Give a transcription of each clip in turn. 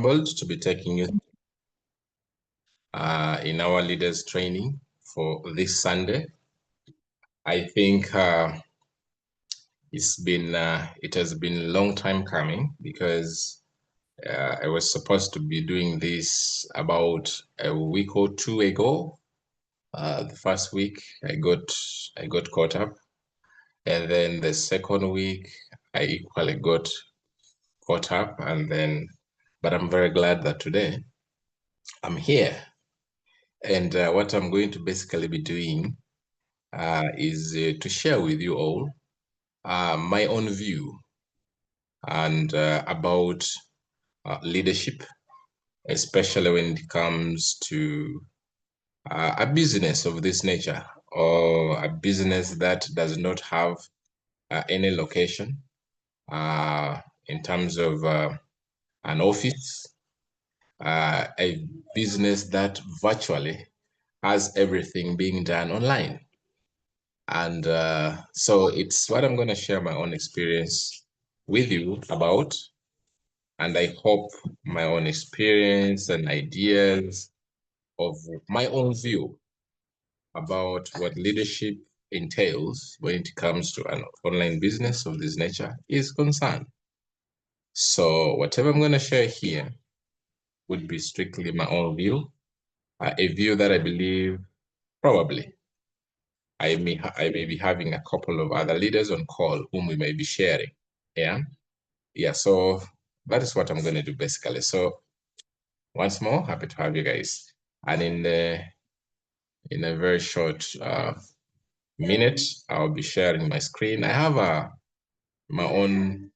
humbled to be taking you in our leaders training for this Sunday. I think it has been a long time coming because I was supposed to be doing this about a week or two ago. The first week I got caught up, and then the second week I equally got caught up, but I'm very glad that today I'm here. And what I'm going to basically be doing is to share with you all my own view and about leadership, especially when it comes to a business of this nature or a business that does not have any location in terms of an office, a business that virtually has everything being done online. And so it's what I'm going to share my own experience with you about. And I hope my own experience and ideas of my own view about what leadership entails when it comes to an online business of this nature is concerned. So whatever I'm going to share here would be strictly my own view, a view that I believe probably I may be having a couple of other leaders on call whom we may be sharing. Yeah. So that is what I'm going to do basically. So once more, happy to have you guys. And in a very short minute, I'll be sharing my screen. I have my own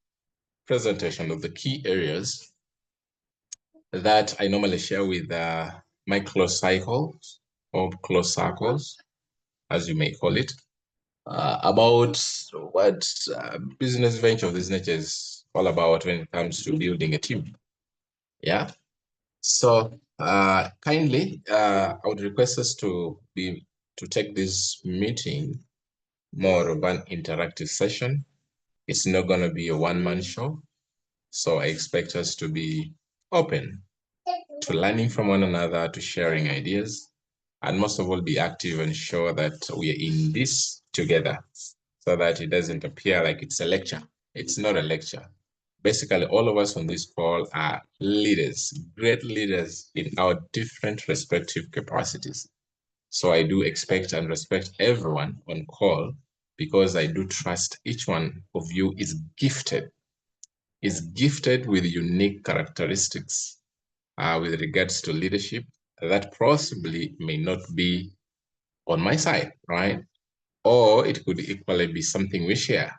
presentation of the key areas that I normally share with my close cycles or close circles, as you may call it, about what business venture of this nature is all about when it comes to building a team. Yeah. So kindly, I would request us to take this meeting more of an interactive session. It's not going to be a one-man show. So I expect us to be open to learning from one another, to sharing ideas, and most of all, be active and show that we are in this together so that it doesn't appear like it's a lecture. It's not a lecture. Basically, all of us on this call are leaders, great leaders in our different respective capacities. So I do expect and respect everyone on call because I do trust each one of you is gifted with unique characteristics with regards to leadership that possibly may not be on my side, right? Or it could equally be something we share.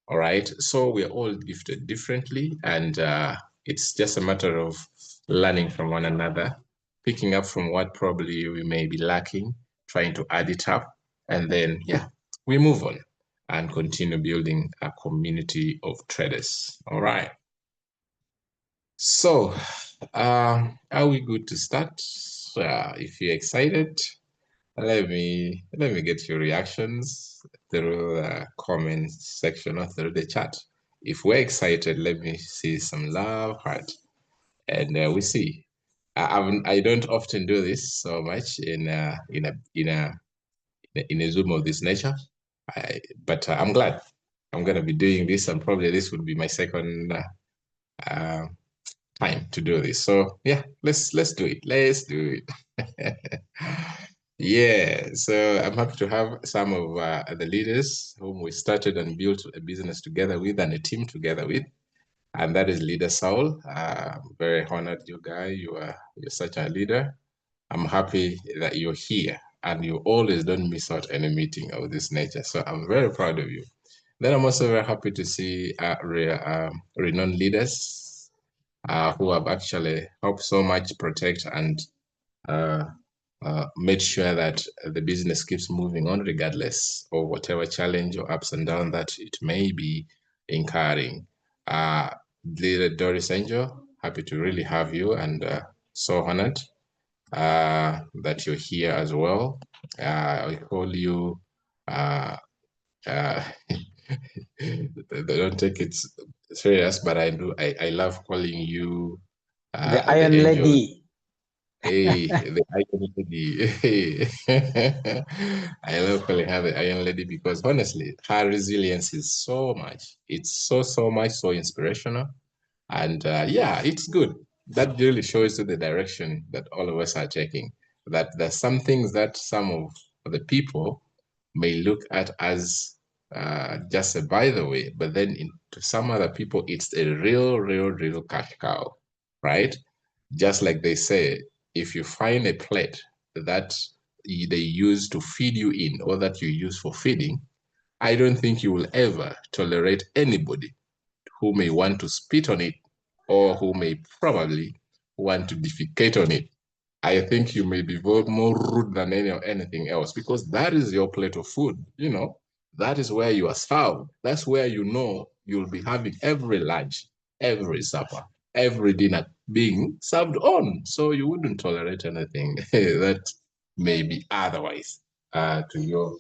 All right. So we're all gifted differently, and it's just a matter of learning from one another, picking up from what probably we may be lacking, trying to add it up, and then, yeah, we move on and continue building a community of traders. All right. So, are we good to start? If you're excited, let me get your reactions through the comment section or through the chat. If we're excited, let me see some love, heart, and we see. I don't often do this so much in a Zoom of this nature, but I'm glad I'm gonna be doing this, and probably this would be my second time to do this. So yeah, let's do it. Let's do it. Yeah, so I'm happy to have some of the leaders whom we started and built a business together with and a team together with, and that is Leader Saul. Very honored, you guy. You're such a leader. I'm happy that you're here, and you always don't miss out any meeting of this nature. So I'm very proud of you. Then I'm also very happy to see renowned leaders who have actually helped so much protect and made sure that the business keeps moving on regardless of whatever challenge or ups and downs that it may be incurring. Leader Doris Angel, happy to really have you, and so honored that you're here as well. I call you, they don't take it serious, but I do. I love calling you The the Iron angel. Lady. Hey, the Iron Lady. Hey. I love calling her the Iron Lady because honestly, her resilience is so much. It's so much, so inspirational. And yeah, it's good. That really shows you the direction that all of us are taking. That there's some things that some of the people may look at as just a by the way, but then to some other people, it's a real cash cow, right? Just like they say, if you find a plate that they use to feed you in or that you use for feeding, I don't think you will ever tolerate anybody who may want to spit on it or who may probably want to defecate on it. I think you may be more rude than anything else because that is your plate of food. That is where you are served. That's where you know you'll be having every lunch, every supper, every dinner being served on. So you wouldn't tolerate anything that may be otherwise to your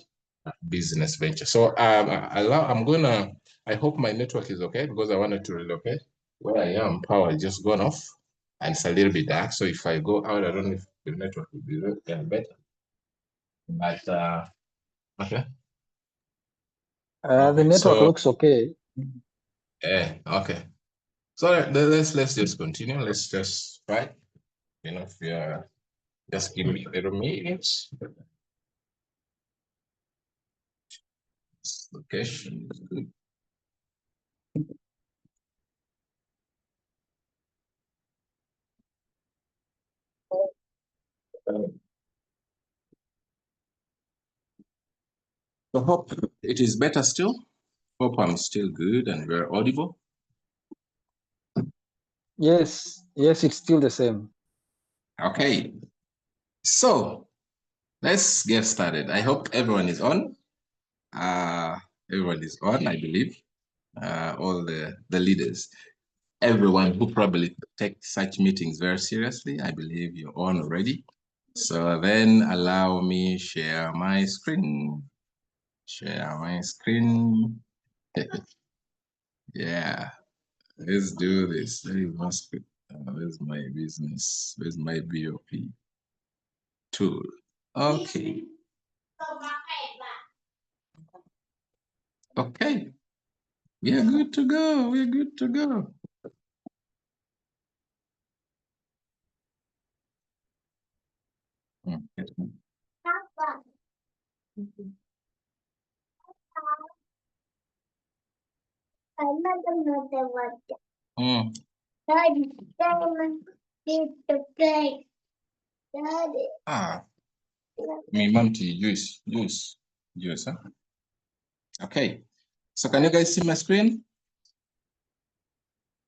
business venture. So I hope my network is okay because I wanted to relocate. Where I am, power has just gone off and it's a little bit dark. So if I go out, I don't know if the network will be better. But okay. The Okay. network So looks okay. okay. So let's just continue. Let's just try. If you're just give me a little minutes. Location is good. So hope it is better still. Hope I'm still good and we're audible. Yes, it's still the same. Okay. So let's get started. I hope everyone is on. Uh, Everyone is on, I believe. All the leaders, everyone who probably take such meetings very seriously, I believe you're on already. So then allow me share my screen. Share my screen. Yeah, let's do this. Where's my business? Where's my BOP tool? Okay. Okay. We are good to go. We're good to go. Mm. Ah, me mom to use, huh? Okay. So can you guys see my screen?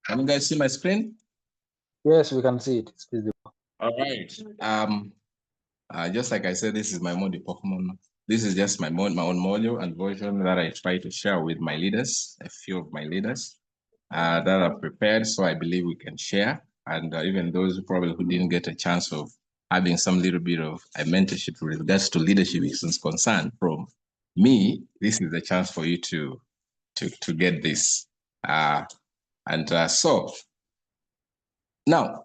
Can you guys see my screen? Yes, we can see it. It's visible. All right. Just like I said, this is my module Pokemon. This is just my own module and version that I try to share with my leaders, a few of my leaders that are prepared. So I believe we can share. And even those who didn't get a chance of having some little bit of a mentorship with regards to leadership is concerned from me, this is the chance for you to get this. So now,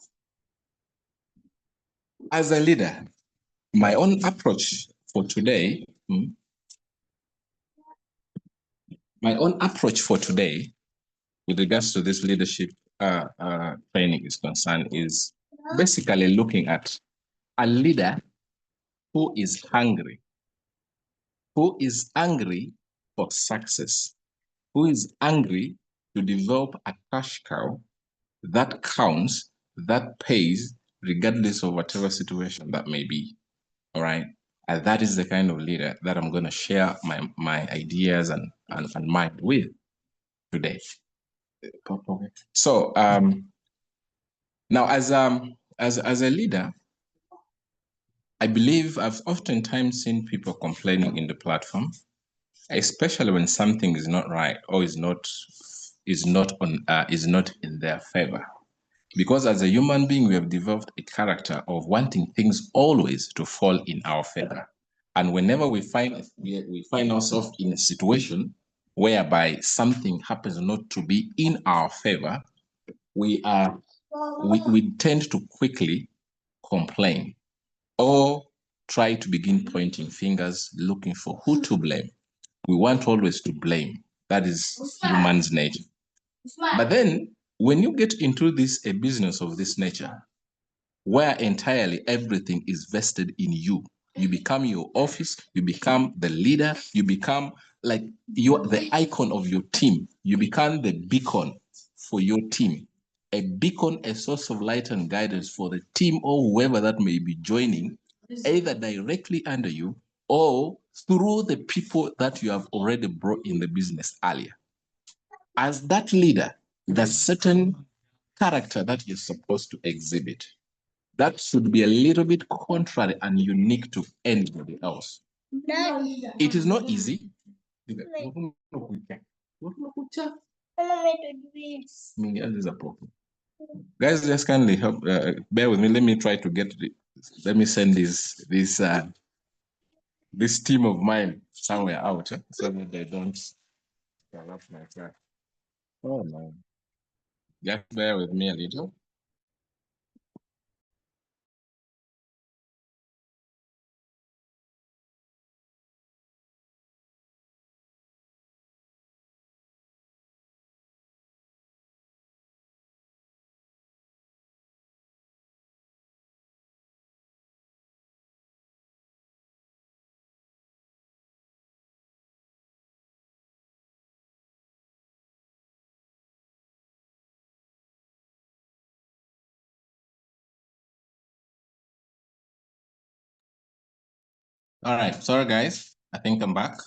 as a leader, my own approach for today, with regards to this leadership training is concerned is basically looking at a leader who is hungry for success, who is angry to develop a cash cow that counts, that pays, regardless of whatever situation that may be. All right. And that is the kind of leader that I'm going to share my ideas and mind with today. So now as a leader, I believe I've oftentimes seen people complaining in the platform, especially when something is not right or is not in their favor. Because as a human being, we have developed a character of wanting things always to fall in our favor. And whenever we find ourselves in a situation whereby something happens not to be in our favor, we are we tend to quickly complain or try to begin pointing fingers, looking for who to blame. We want always to blame. That is human's nature. But then when you get into a business of this nature, where entirely everything is vested in you, you become your office, you become the leader, you become like you're the icon of your team, you become the beacon for your team, a beacon, a source of light and guidance for the team or whoever that may be joining, either directly under you or through the people that you have already brought in the business earlier. As that leader, there's certain character that you're supposed to exhibit that should be a little bit contrary and unique to anybody else. It is not easy. Guys, just kindly help. Bear with me. Let me try to get. Let me send this team of mine somewhere out so that they don't corrupt my track. Oh no! Just bear with me a little. All right, sorry guys. I think I'm back.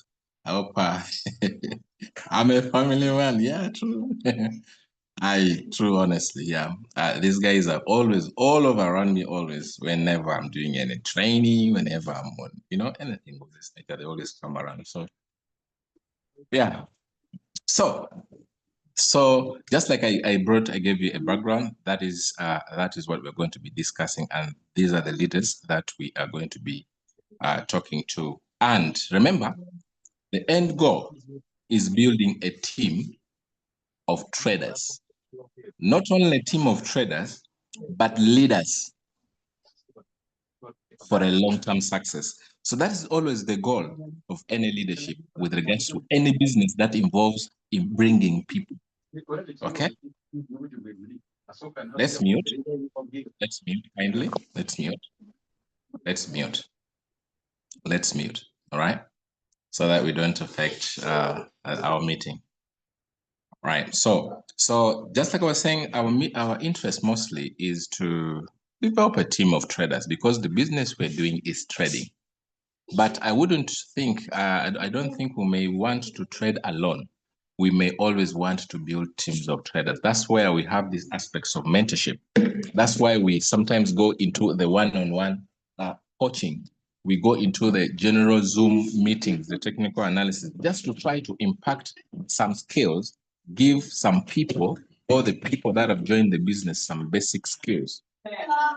I hope I'm a family man. Yeah, true. True, honestly, yeah. These guys are always all over around me, always, whenever I'm doing any training, whenever I'm on, anything of this nature, they always come around. So, yeah. So, just like I gave you a background, that is what we're going to be discussing. And these are the leaders that we are going to be talking to. And remember, the end goal is building a team of traders. Not only a team of traders, but leaders for a long-term success. So that is always the goal of any leadership with regards to any business that involves in bringing people. Okay? Let's mute. Let's mute kindly. Let's mute. Let's mute. Let's mute. All right? So that we don't affect our meeting. Right. So just like I was saying, our interest mostly is to develop a team of traders because the business we're doing is trading. But I don't think we may want to trade alone. We may always want to build teams of traders. That's where we have these aspects of mentorship. That's why we sometimes go into the one-on-one coaching. We go into the general Zoom meetings, the technical analysis, just to try to impact some skills, give some people or the people that have joined the business some basic skills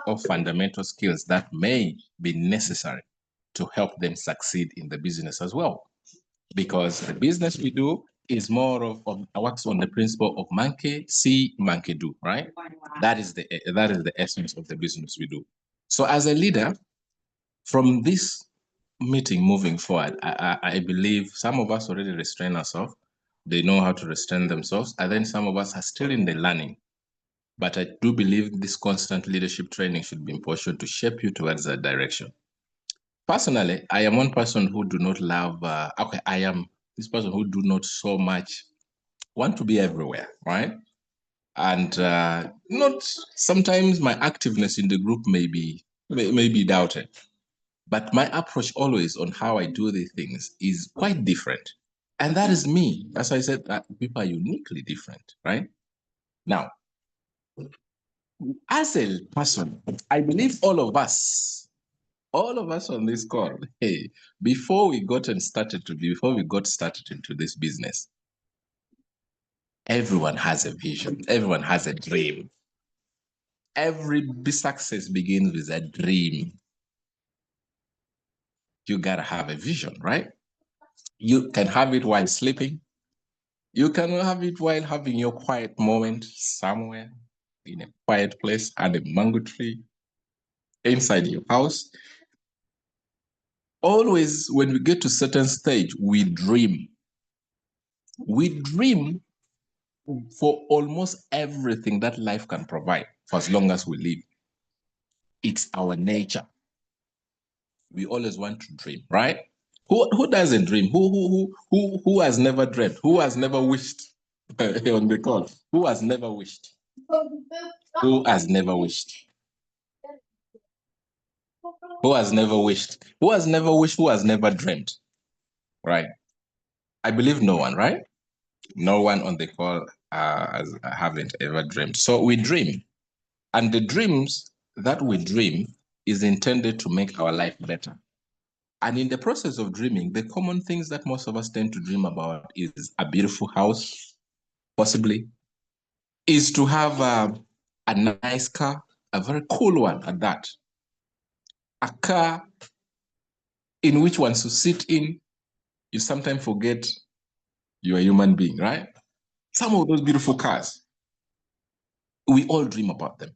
or fundamental skills that may be necessary to help them succeed in the business as well. Because the business we do is more of works on the principle of monkey see, monkey do, right? That is the essence of the business we do. So as a leader, from this meeting moving forward, I believe some of us already restrain ourselves. They know how to restrain themselves. And then some of us are still in the learning. But I do believe this constant leadership training should be important to shape you towards that direction. Personally, I am one person who do not love, I am this person who do not so much want to be everywhere, right? And not sometimes my activeness in the group may be doubted. But my approach always on how I do these things is quite different. And that is me. As I said, people are uniquely different, right? Now, as a person, I believe all of us on this call, hey, before we got started into this business, everyone has a vision, everyone has a dream. Every success begins with a dream. You gotta have a vision, right? You can have it while sleeping. You can have it while having your quiet moment somewhere. in a quiet place and a mango tree inside your house. Always, when we get to a certain stage, we dream. We dream for almost everything that life can provide for as long as we live. It's our nature. We always want to dream, right? Who doesn't dream? Who has never dreamt? Who has never wished on the call? Who has never wished? Who has never wished? Who has never wished? Who has never wished? Who has never dreamed? Right? I believe no one, right? No one on the call haven't ever dreamed. So we dream, and the dreams that we dream is intended to make our life better. And in the process of dreaming, the common things that most of us tend to dream about is a beautiful house, possibly, is to have a nice car, a very cool one at that. A car in which once you sit in, you sometimes forget you're a human being, right? Some of those beautiful cars, we all dream about them.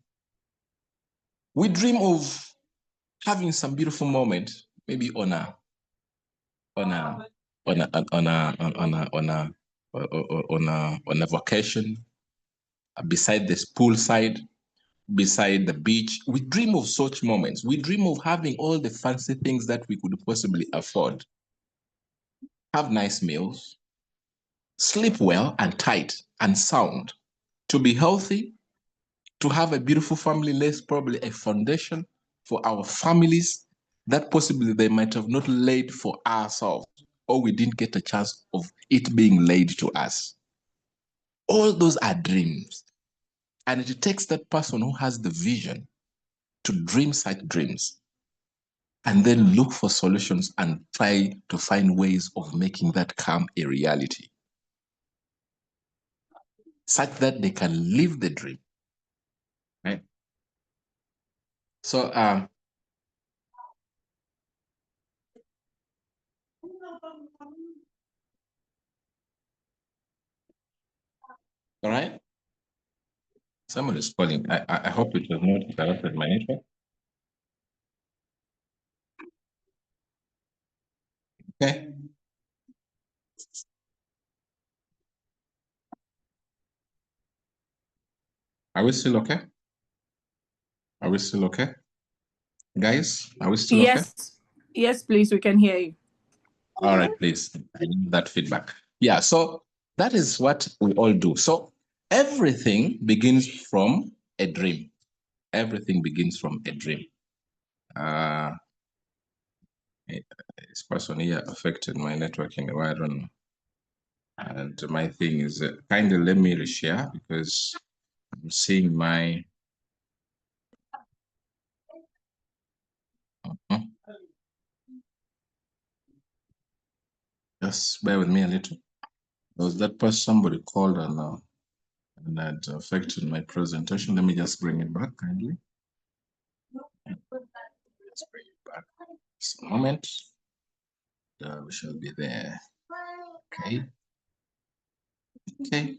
We dream of having some beautiful moment, maybe on a on a on a on a on a on a on a vacation beside this poolside, beside the beach. We dream of such moments. We dream of having all the fancy things that we could possibly afford. Have nice meals, sleep well and tight and sound, to be healthy, to have a beautiful family, lays probably a foundation for our families that possibly they might have not laid for ourselves, or we didn't get a chance of it being laid to us. All those are dreams. And it takes that person who has the vision to dream such dreams and then look for solutions and try to find ways of making that come a reality such that they can live the dream. Right? So, all right. Someone is calling. I hope it was not interrupted my network. Okay. Are we still okay? Are we still okay? Guys, are we still okay? Yes, please, we can hear you. All right, please. I need that feedback. Yeah, so that is what we all do. So everything begins from a dream. Everything begins from a dream. This person here affected my networking. I don't know. And my thing is kind of let me reshare because I'm seeing my. Just bear with me a little. Was that person somebody called and that affected my presentation? Let me just bring it back kindly. Let's bring it back. Just a moment. We shall be there. Okay. Okay.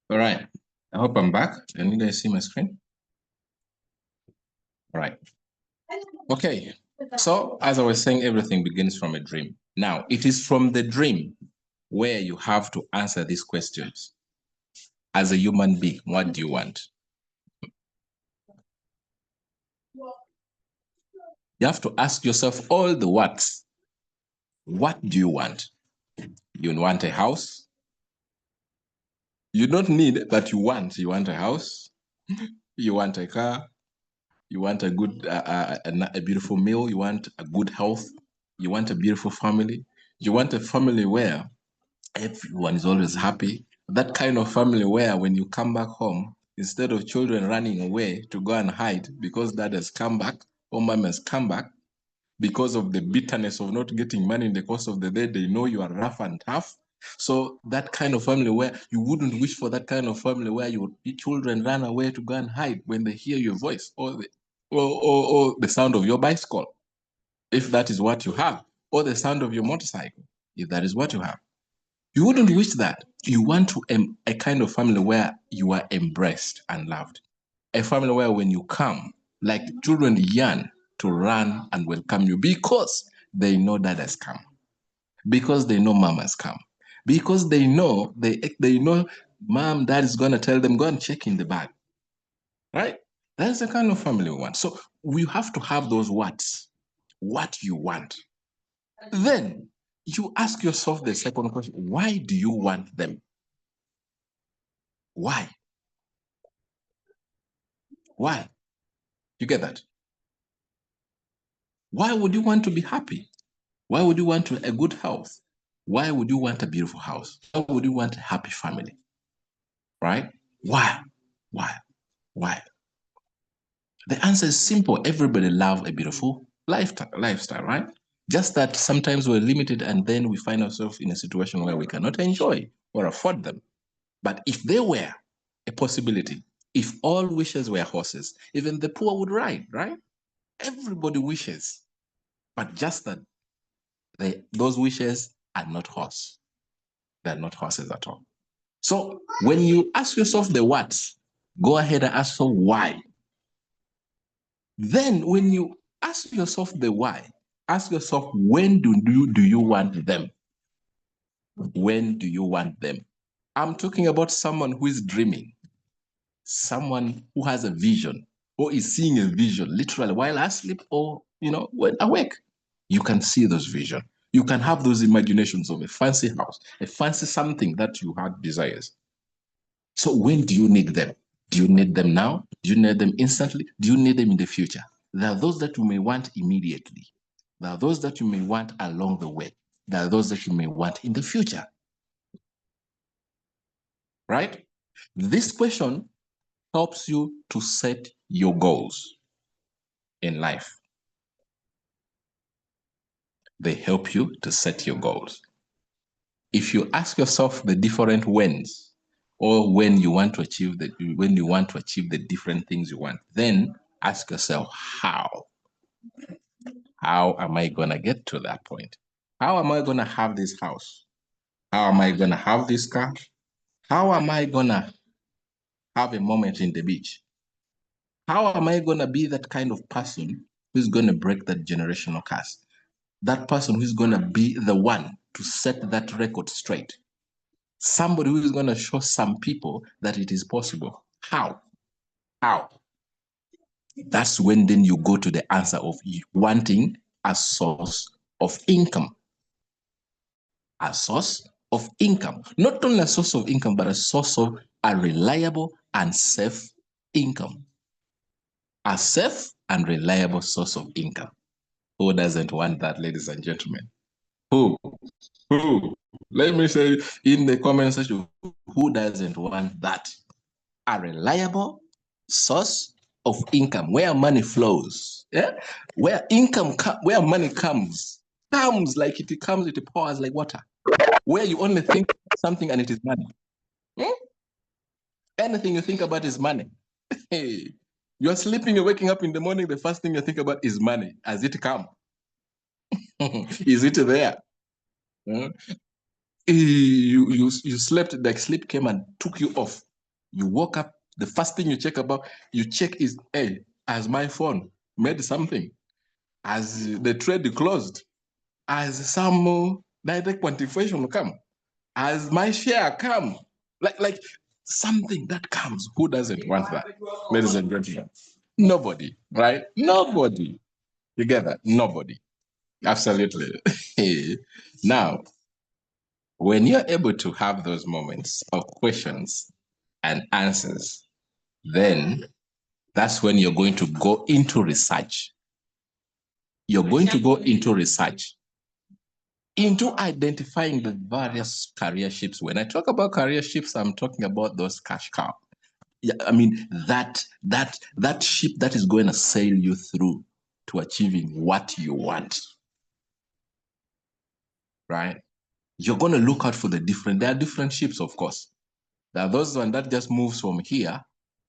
All right. I hope I'm back. Can you guys see my screen? All right. Okay. So, as I was saying, everything begins from a dream. Now, it is from the dream where you have to answer these questions. As a human being, what do you want? You have to ask yourself all the whats. What do you want? You want a house? You don't need, but you want. You want a house? You want a car? You want a good, a beautiful meal? You want a good health? You want a beautiful family? You want a family where everyone is always happy? That kind of family where when you come back home, instead of children running away to go and hide because dad has come back or mom has come back, because of the bitterness of not getting money in the course of the day. They know you are rough and tough. So that kind of family where you wouldn't wish for that kind of family where your children run away to go and hide when they hear your voice or the sound of your bicycle, if that is what you have, or the sound of your motorcycle, if that is what you have. You wouldn't wish that. You want to a kind of family where you are embraced and loved. A family where when you come, like children yearn to run and welcome you because they know dad has come, because they know mom has come, because they know mom, dad is gonna tell them, go and check in the bag. Right? That's the kind of family we want. So we have to have those what you want. Then you ask yourself the second question, why do you want them? Why? Why? You get that? Why would you want to be happy? Why would you want a good health? Why would you want a beautiful house? Why would you want a happy family? Right? Why? Why? Why? The answer is simple. Everybody loves a beautiful lifestyle, right? Just that sometimes we're limited and then we find ourselves in a situation where we cannot enjoy or afford them. But if they were a possibility, if all wishes were horses, even the poor would ride, right? Everybody wishes, but just that those wishes are not horse. They're not horses at all. So when you ask yourself the what, go ahead and ask yourself why. Then when you ask yourself the why, ask yourself when do you want them? When do you want them? I'm talking about someone who is dreaming, someone who has a vision or is seeing a vision literally while asleep or when awake. You can see those visions. You can have those imaginations of a fancy house, a fancy something that you had desires. So when do you need them? Do you need them now? Do you need them instantly? Do you need them in the future? There are those that you may want immediately. There are those that you may want along the way. There are those that you may want in the future. Right? This question helps you to set your goals in life. They help you to set your goals. If you ask yourself the different whens, or when you want to achieve the different things you want, then ask yourself how. How am I gonna get to that point? How am I gonna have this house? How am I gonna have this car? How am I gonna have a moment in the beach? How am I gonna be that kind of person who's gonna break that generational curse? That person who's gonna be the one to set that record straight. Somebody who is gonna show some people that it is possible. How? How? That's when then you go to the answer of wanting a source of income. A source of income. Not only a source of income, but a source of a reliable and safe income. A safe and reliable source of income. Who doesn't want that, ladies and gentlemen? Who? Who? Let me say in the comment section, who doesn't want that? A reliable source of income where money flows. Yeah? Where money comes like it comes, it pours like water. Where you only think something and it is money. Hmm? Anything you think about is money. Hey, you're sleeping, you're waking up in the morning, the first thing you think about is money. Has it come? Is it there? Hmm? You slept, like sleep came and took you off. You woke up, the first thing you check is, hey, has my phone made something? Has the trade closed? Has some direct quantification come? Has my share come? Like something that comes. Who doesn't want that? Ladies and gentlemen, nobody, right? Nobody. You get that? Nobody. Absolutely. Now, when you're able to have those moments of questions and answers, then that's when you're going to go into research. You're going to go into research, into identifying the various career shifts. When I talk about career shifts, I'm talking about those cash cow. Yeah, I mean that ship that is going to sail you through to achieving what you want, right? You're going to look out for there are different ships, of course. There are those one that just moves from here,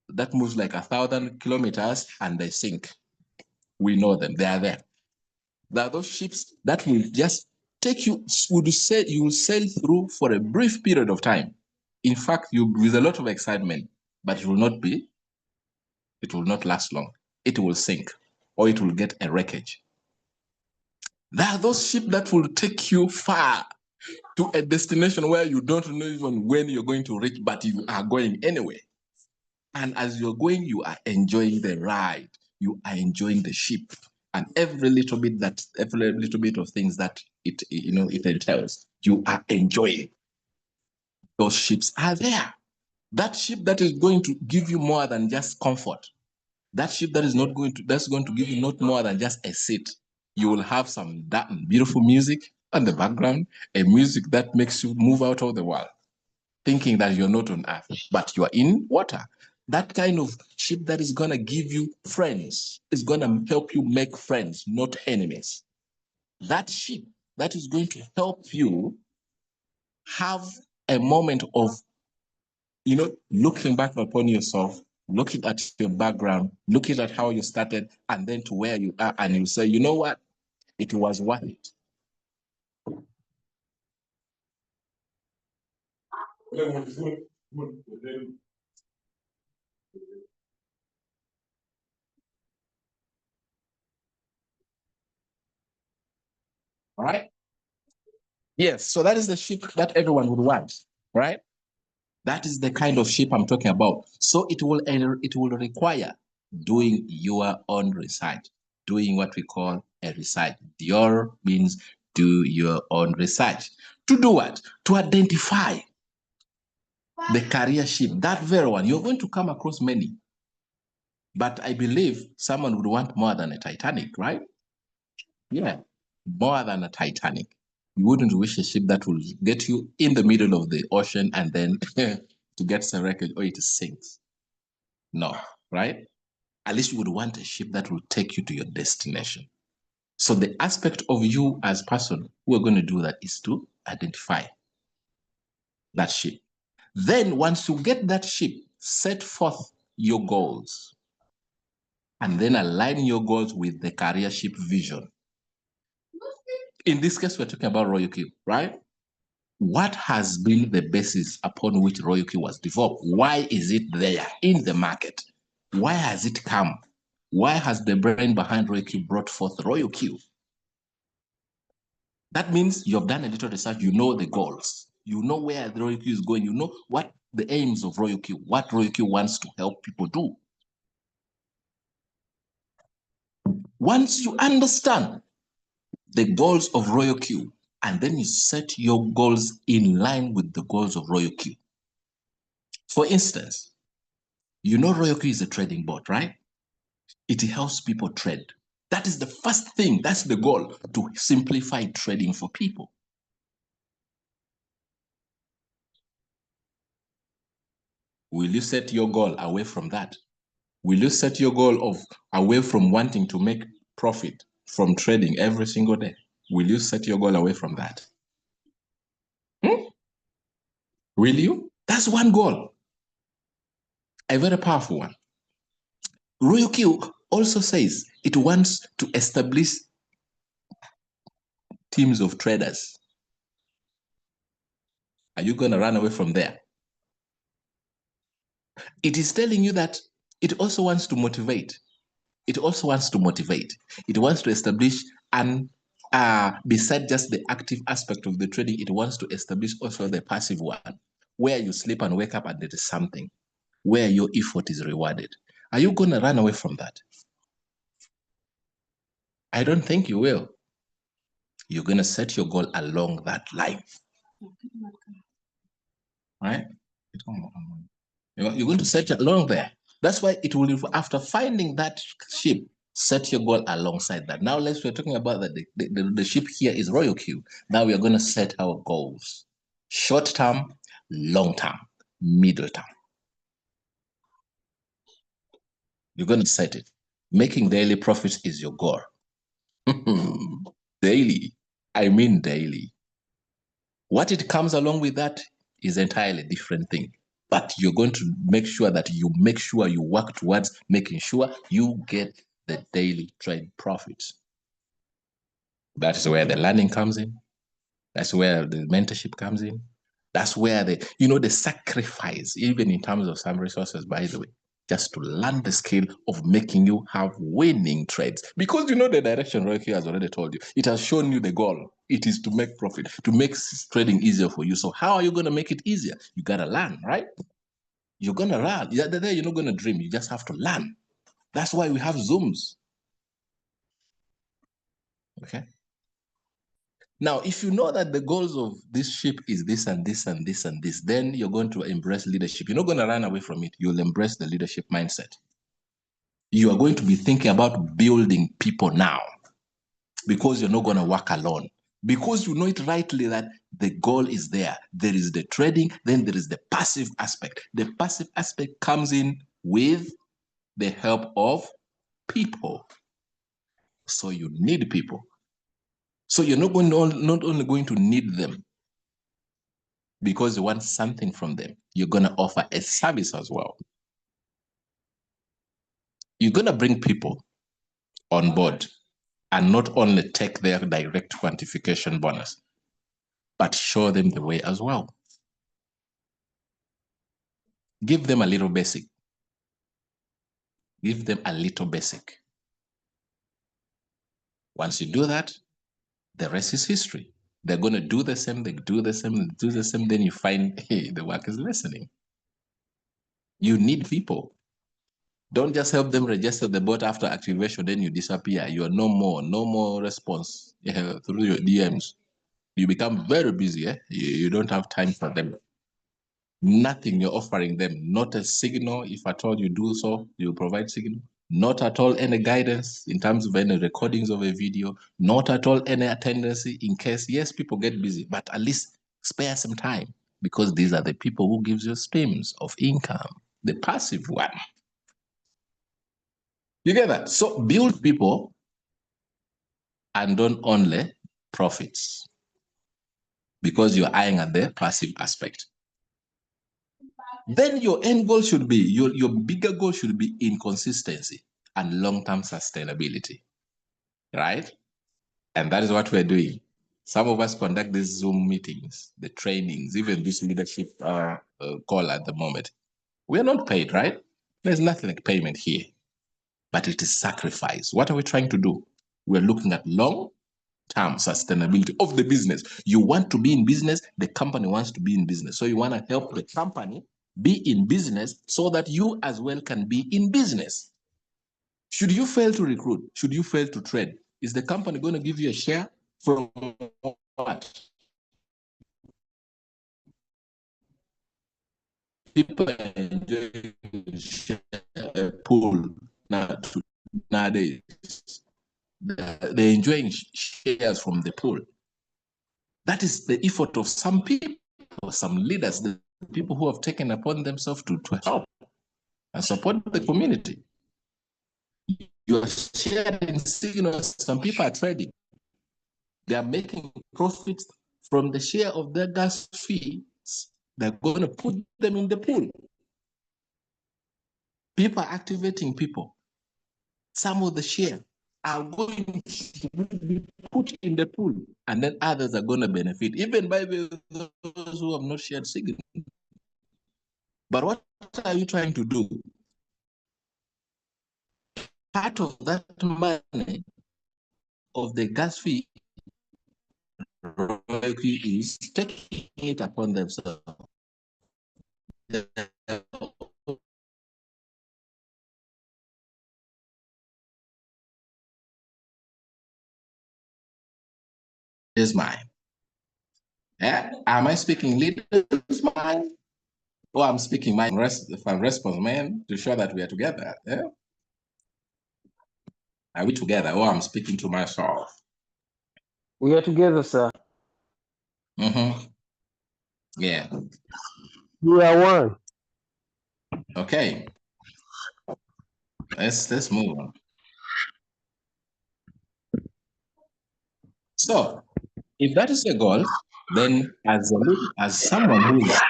that moves like 1,000 kilometers and they sink. We know them, they are there. There are those ships that will just take you, you will sail through for a brief period of time. In fact, with a lot of excitement, but it will not last long. It will sink or it will get a wreckage. There are those ships that will take you far to a destination where you don't know even when you're going to reach, but you are going anyway. And as you're going, you are enjoying the ride. You are enjoying the ship and every little bit of things that it entails. You are enjoying. Those ships are there. That ship that is going to give you more than just comfort. That ship that's going to give you not more than just a seat. You will have some beautiful music on the background, a music that makes you move out of the world, thinking that you're not on earth, but you are in water. That kind of ship that is going to give you friends, is going to help you make friends, not enemies. That ship that is going to help you have a moment of, looking back upon yourself, looking at your background, looking at how you started, and then to where you are, and you say, you know what? It was worth it. All right? Yes, so that is the ship that everyone would want, right? That is the kind of ship I'm talking about. So it will require doing your own research, doing what we call a research. Your means do your own research. To do what? To identify the career ship, that very one. You're going to come across many. But I believe someone would want more than a Titanic, right? Yeah, more than a Titanic. You wouldn't wish a ship that will get you in the middle of the ocean and then to get some wreckage or it sinks. No, right? At least you would want a ship that will take you to your destination. So the aspect of you as person who are going to do that is to identify that ship. Then once you get that ship, set forth your goals and then align your goals with the career ship vision. In this case, we're talking about Royal Q, right? What has been the basis upon which Royal Q was developed? Why is it there in the market? Why has it come? Why has the brain behind Royal Q brought forth Royal Q? That means you've done a little research, you know the goals, you know where the Royal Q is going, you know what the aims of Royal Q, what Royal Q wants to help people do. Once you understand the goals of Royal Q, and then you set your goals in line with the goals of Royal Q. For instance, you know Royal Q is a trading bot, right? It helps people trade. That is the first thing, that's the goal, to simplify trading for people. Will you set your goal away from that? Will you set your goal of away from wanting to make profit from trading every single day? Will you set your goal away from that? Will you? That's one goal, a very powerful one. Royal Q also says it wants to establish teams of traders. Are you going to run away from there? It is telling you that it also wants to motivate. It also wants to motivate. It wants to establish, and beside just the active aspect of the trading, it wants to establish also the passive one, where you sleep and wake up and there is something, where your effort is rewarded. Are you going to run away from that? I don't think you will. You're going to set your goal along that line. Right? You're going to set it along there. That's why it will, after finding that ship, set your goal alongside that. Now we're talking about that the ship here is Royal Q. Now we are going to set our goals. Short term, long term, middle term. You're going to set it. Making daily profits is your goal. Daily. I mean daily. What it comes along with that is entirely different thing. But you're going to make sure that you work towards making sure you get the daily trade profits. That is where the learning comes in. That's where the mentorship comes in. That's where the sacrifice, even in terms of some resources, by the way, just to learn the skill of making you have winning trades. Because the direction Rocky has already told you. It has shown you the goal. It is to make profit, to make trading easier for you. So how are you going to make it easier? You got to learn, right? You're going to learn. You're not going to dream. You just have to learn. That's why we have Zooms. Okay. Now, if you know that the goals of this ship is this and this and this and this, then you're going to embrace leadership. You're not going to run away from it. You'll embrace the leadership mindset. You are going to be thinking about building people now because you're not going to work alone. Because you know it rightly that the goal is there. There is the trading, then there is the passive aspect. The passive aspect comes in with the help of people. So you need people. So you're not only going to need them because you want something from them. You're going to offer a service as well. You're going to bring people on board and not only take their direct quantification bonus, but show them the way as well. Give them a little basic. Give them a little basic. Once you do that, the rest is history. They're going to do the same, they do the same, they do the same. Then you find, hey, the work is lessening. You need people. Don't just help them register the bot after activation, then you disappear. You are no more response through your DMs. You become very busy. You don't have time for them. Nothing you're offering them, not a signal. If at all you do so, you provide signal. Not at all any guidance in terms of any recordings of a video. Not at all any attendance in case, yes, people get busy, but at least spare some time because these are the people who gives you streams of income, the passive one. You get that? So build people and don't only profits because you're eyeing at the passive aspect. Then your end goal should be, your bigger goal should be inconsistency and long-term sustainability, right? And that is what we're doing. Some of us conduct these Zoom meetings, the trainings, even this leadership call at the moment. We're not paid, right? There's nothing like payment here, but it is sacrifice. What are we trying to do? We're looking at long-term sustainability of the business. You want to be in business, the company wants to be in business. So you want to help the company be in business so that you as well can be in business. Should you fail to recruit, should you fail to trade, is the company going to give you a share from what? People enjoy a pool nowadays. They're enjoying shares from the pool. That is the effort of some people, some leaders, the people who have taken upon themselves to help and support the community. You're sharing signals. Some people are trading. They are making profits from the share of their gas fees. They're going to put them in the pool. People are activating people. Some of the share are going to be put in the pool, and then others are going to benefit, even by those who have not shared signals. But what are you trying to do? Part of that money of the gas fee is taking it upon themselves. Is mine. Yeah? Am I speaking leaders mind? Or I'm speaking my response, man, to show that we are together. Yeah? Are we together? Or I'm speaking to myself? We are together, sir. Mm-hmm. Yeah. We are one. Okay. Let's move on. So if that is your goal, then as someone who is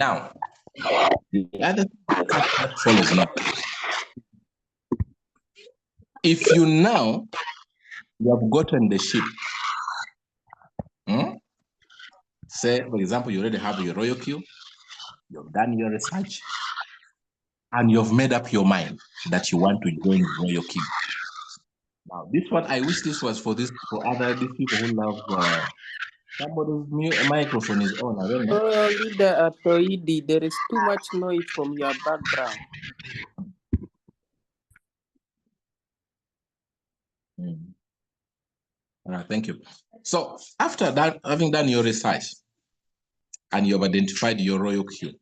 now, the other that follows now. If you now you have gotten the ship, say for example, you already have your royal queue, you've done your research, and you've made up your mind that you want to join royal queue. Now, this one, I wish this was for these people who love. Somebody's microphone is on. I don't know. Leader Atoidi, there is too much noise from your background. All right, thank you. So after that, having done your research and you've identified your royal queue,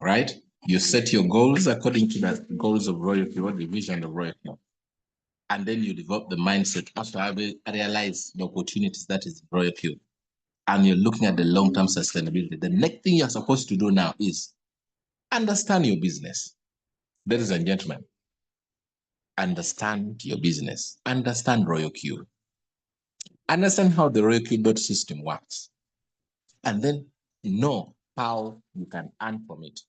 right? You set your goals according to the goals of royal queue, or the vision of royal queue. And then you develop the mindset after having realized the opportunities that is royal queue. And you're looking at the long-term sustainability. The next thing you're supposed to do now is understand your business. Ladies and gentlemen, understand your business. Understand royal queue. Understand how the royal queue system works. And then know how you can earn from it.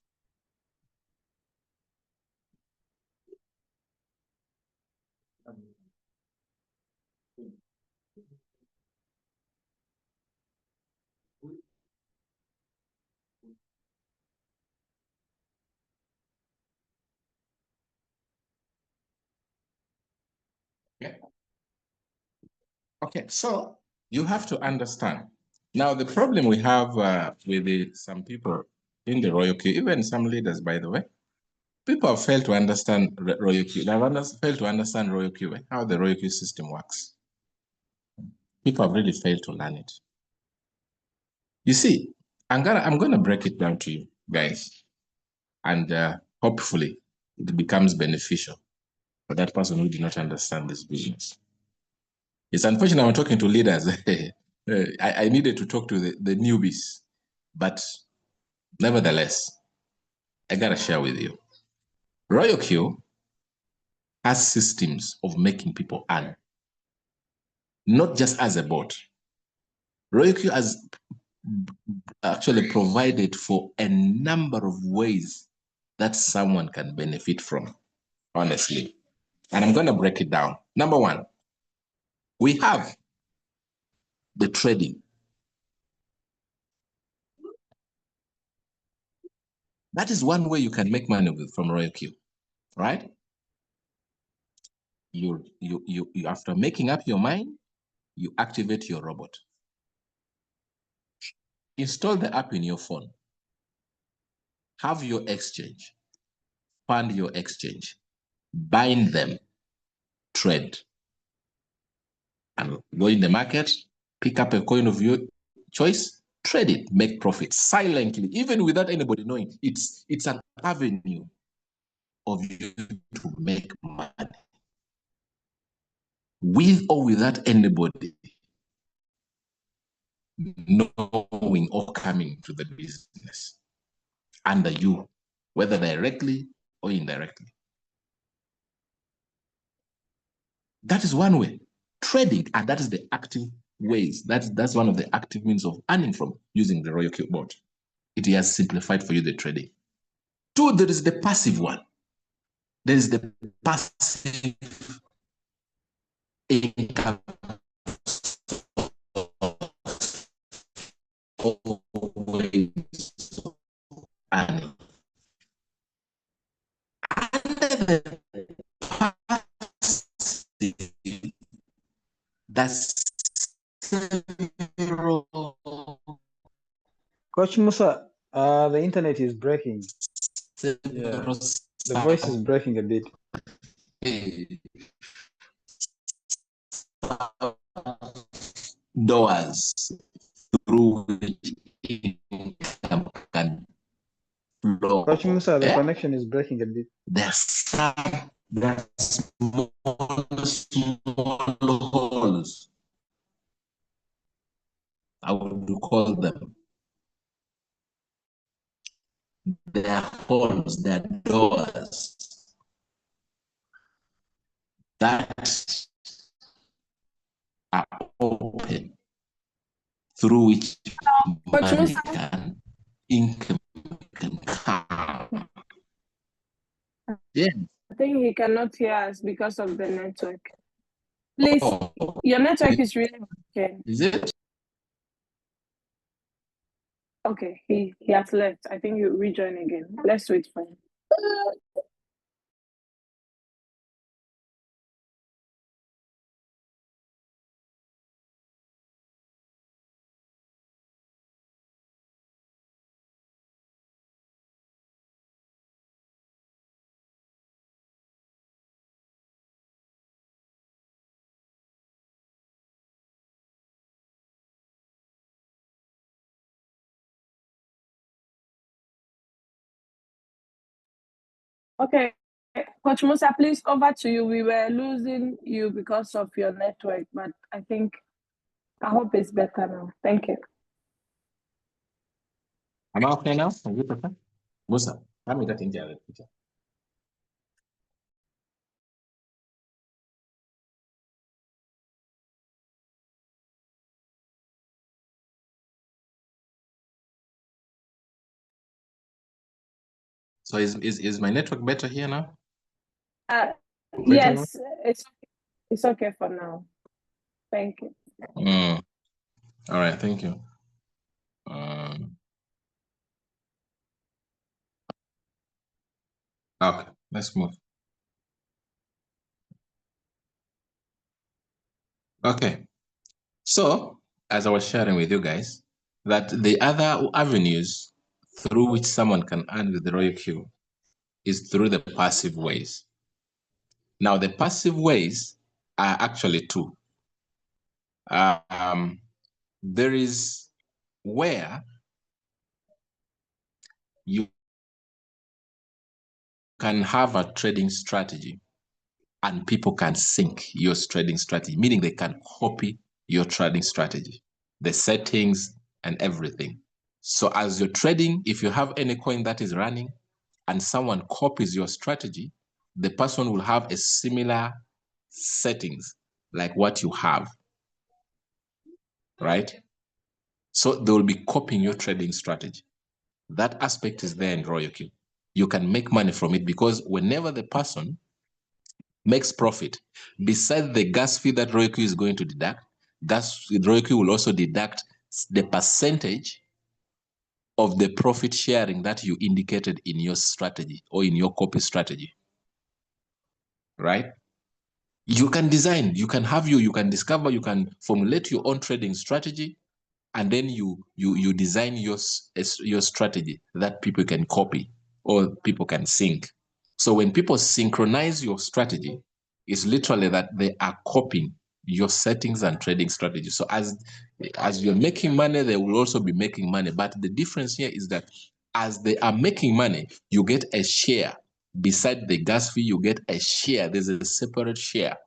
Okay. Okay, so you have to understand. Now, the problem we have with some people in the royal queue, even some leaders, by the way, people have failed to understand royal queue. They have failed to understand royal queue, how the royal queue system works. People have really failed to learn it. You see, I'm gonna break it down to you guys, and hopefully it becomes beneficial for that person who did not understand this business. It's unfortunate I'm talking to leaders. I needed to talk to the newbies, but nevertheless, I gotta share with you. Royal Q has systems of making people earn, not just as a bot. Royal Q has actually provided for a number of ways that someone can benefit from, honestly. And I'm gonna break it down. Number one, we have the trading. That is one way you can make money from Royal Q, right? You after making up your mind, you activate your robot. Install the app in your phone. Have your exchange. Fund your exchange. Bind them. Trade. And go in the market, pick up a coin of your choice, trade it, make profit silently, even without anybody knowing. It's an avenue of you to make money, with or without anybody knowing or coming to the business under you, whether directly or indirectly. That is one way. Trading, and that is the active ways. That's one of the active means of earning from using the Royal Q bot. It has simplified for you the trading. Two, there is the passive one. There is the passive income ways of earning. Under the passive, that's several. Coach Musa, the internet is breaking. Yeah, the voice is breaking a bit. Doors through which income can flow. Coach Musa, the connection is breaking a bit. There's small holes, I would call them. They're holes, they're doors that are open through which Coach money Musa, income can come. Yeah. I think he cannot hear us because of the network. Please, Oh, your network is really okay. is it? Okay, he has left. I think you rejoin again. Let's wait for him. Okay, Coach Musa, please over to you. We were losing you because of your network, but I hope it's better now. Thank you. Am I okay now? Are you okay? Musa, tell me that in the picture. So is my network better here now? Yes, it's okay for now. Thank you. All right, thank you. Okay, let's move. Okay, so as I was sharing with you guys, that the other avenues through which someone can earn with the Royal Q is through the passive ways. Now, the passive ways are actually two. There is where you can have a trading strategy and people can sync your trading strategy, meaning they can copy your trading strategy, the settings and everything. So as you're trading, if you have any coin that is running and someone copies your strategy, the person will have a similar settings like what you have, right? So they will be copying your trading strategy. That aspect is there in Royal. You can make money from it because whenever the person makes profit, besides the gas fee that Royal is going to deduct, Royal will also deduct the percentage of the profit sharing that you indicated in your strategy or in your copy strategy, right? You can design, you can discover, you can formulate your own trading strategy, and then you design your strategy that people can copy or people can sync. So when people synchronize your strategy, it's literally that they are copying your settings and trading strategy. So as you're making money, they will also be making money. But the difference here is that as they are making money, you get a share. Beside the gas fee, you get a share. There's a separate share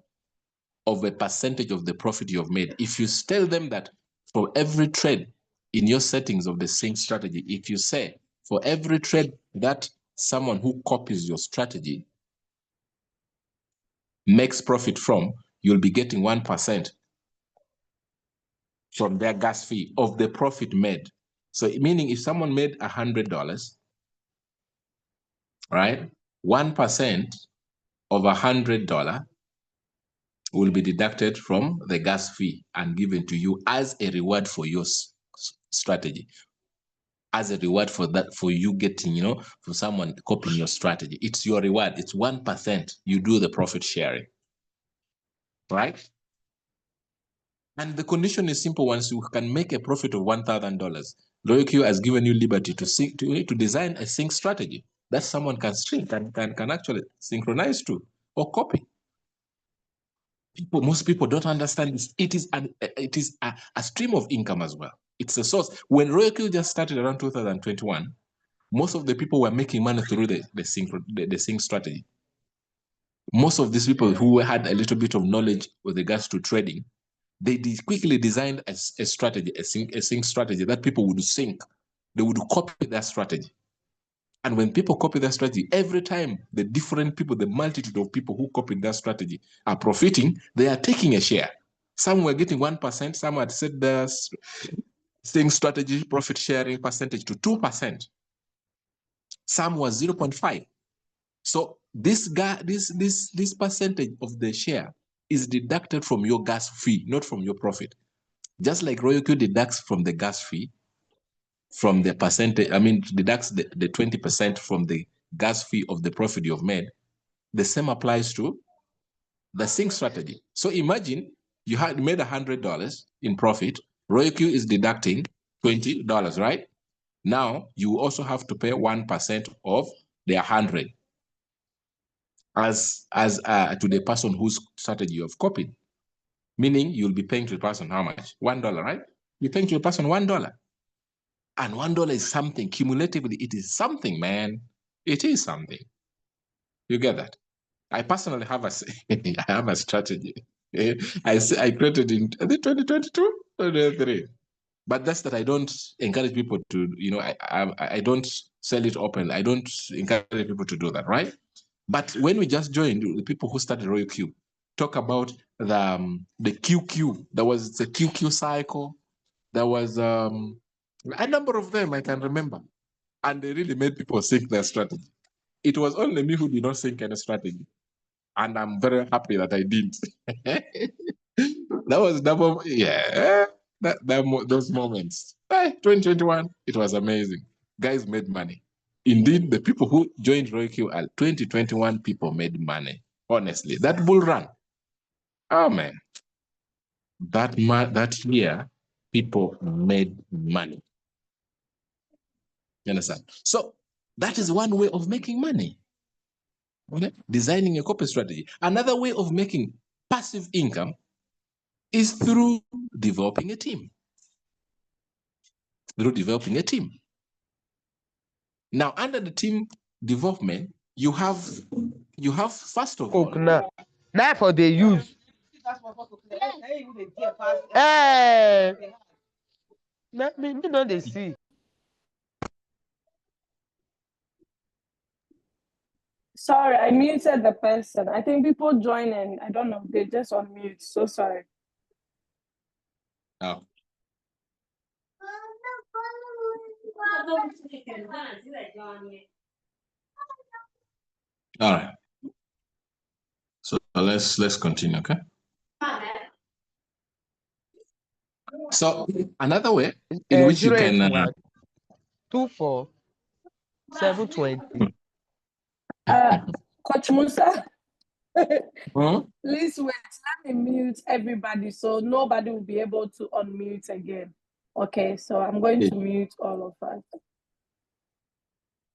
of a percentage of the profit you've made. If you tell them that for every trade in your settings of the same strategy, if you say for every trade that someone who copies your strategy makes profit from, you'll be getting 1% from their gas fee of the profit made. So meaning if someone made $100, right, 1% of $100 will be deducted from the gas fee and given to you as a reward for your strategy, as a reward for that, for you getting, for someone copying your strategy. It's your reward. It's 1%. You do the profit sharing, right? And the condition is simple. Once you can make a profit of $1,000, LoyalQ has given you liberty to design a sync strategy that someone can string, can actually synchronize to or copy. Most people don't understand this. It is a stream of income as well. It's a source. When RoyalQ just started around 2021, most of the people were making money through the sync strategy. Most of these people who had a little bit of knowledge with regards to trading, they quickly designed a strategy, a sync strategy that people would sync. They would copy that strategy. And when people copy that strategy, every time the different people, the multitude of people who copied that strategy are profiting, they are taking a share. Some were getting 1%. Some had set their thing strategy profit sharing percentage to 2%. Some was 0.5. So this percentage of the share is deducted from your gas fee, not from your profit. Just like RoyalQ deducts from the gas fee, from the percentage, deducts the 20% from the gas fee of the profit you've made, the same applies to the sync strategy. So imagine you had made $100 in profit, RoyalQ is deducting $20, right? Now you also have to pay 1% of the 100 as to the person whose strategy you have copied. Meaning you'll be paying to the person how much? $1, right? You're paying to the person $1. And $1 is something. Cumulatively, it is something, man. It is something. You get that? I personally have I have a strategy. I created in 2022, 2023. But that's that I don't encourage people to, I don't sell it open. I don't encourage people to do that, right? But when we just joined, the people who started RoyalQ talk about the QQ. There was the QQ cycle. There was a number of them I can remember. And they really made people think their strategy. It was only me who did not think any strategy. And I'm very happy that I didn't. That was double, yeah. Those moments. 2021, it was amazing. Guys made money. Indeed, the people who joined RoyalQ 2021 people made money. Honestly, that bull run. Oh man, that year, people made money. You understand? So that is one way of making money. Okay? Designing a corporate strategy. Another way of making passive income is through developing a team. Through developing a team. Now, under the team development, you have first of all. Now for the use. Hey, me don't they see. Sorry, I muted the person. I think people join and I don't know, they just on mute. So sorry. Oh. All right. So let's continue, okay? So another way in which you can 24 720. Coach Musa, please wait. Let me mute everybody so nobody will be able to unmute again. Okay, so I'm going to mute all of us.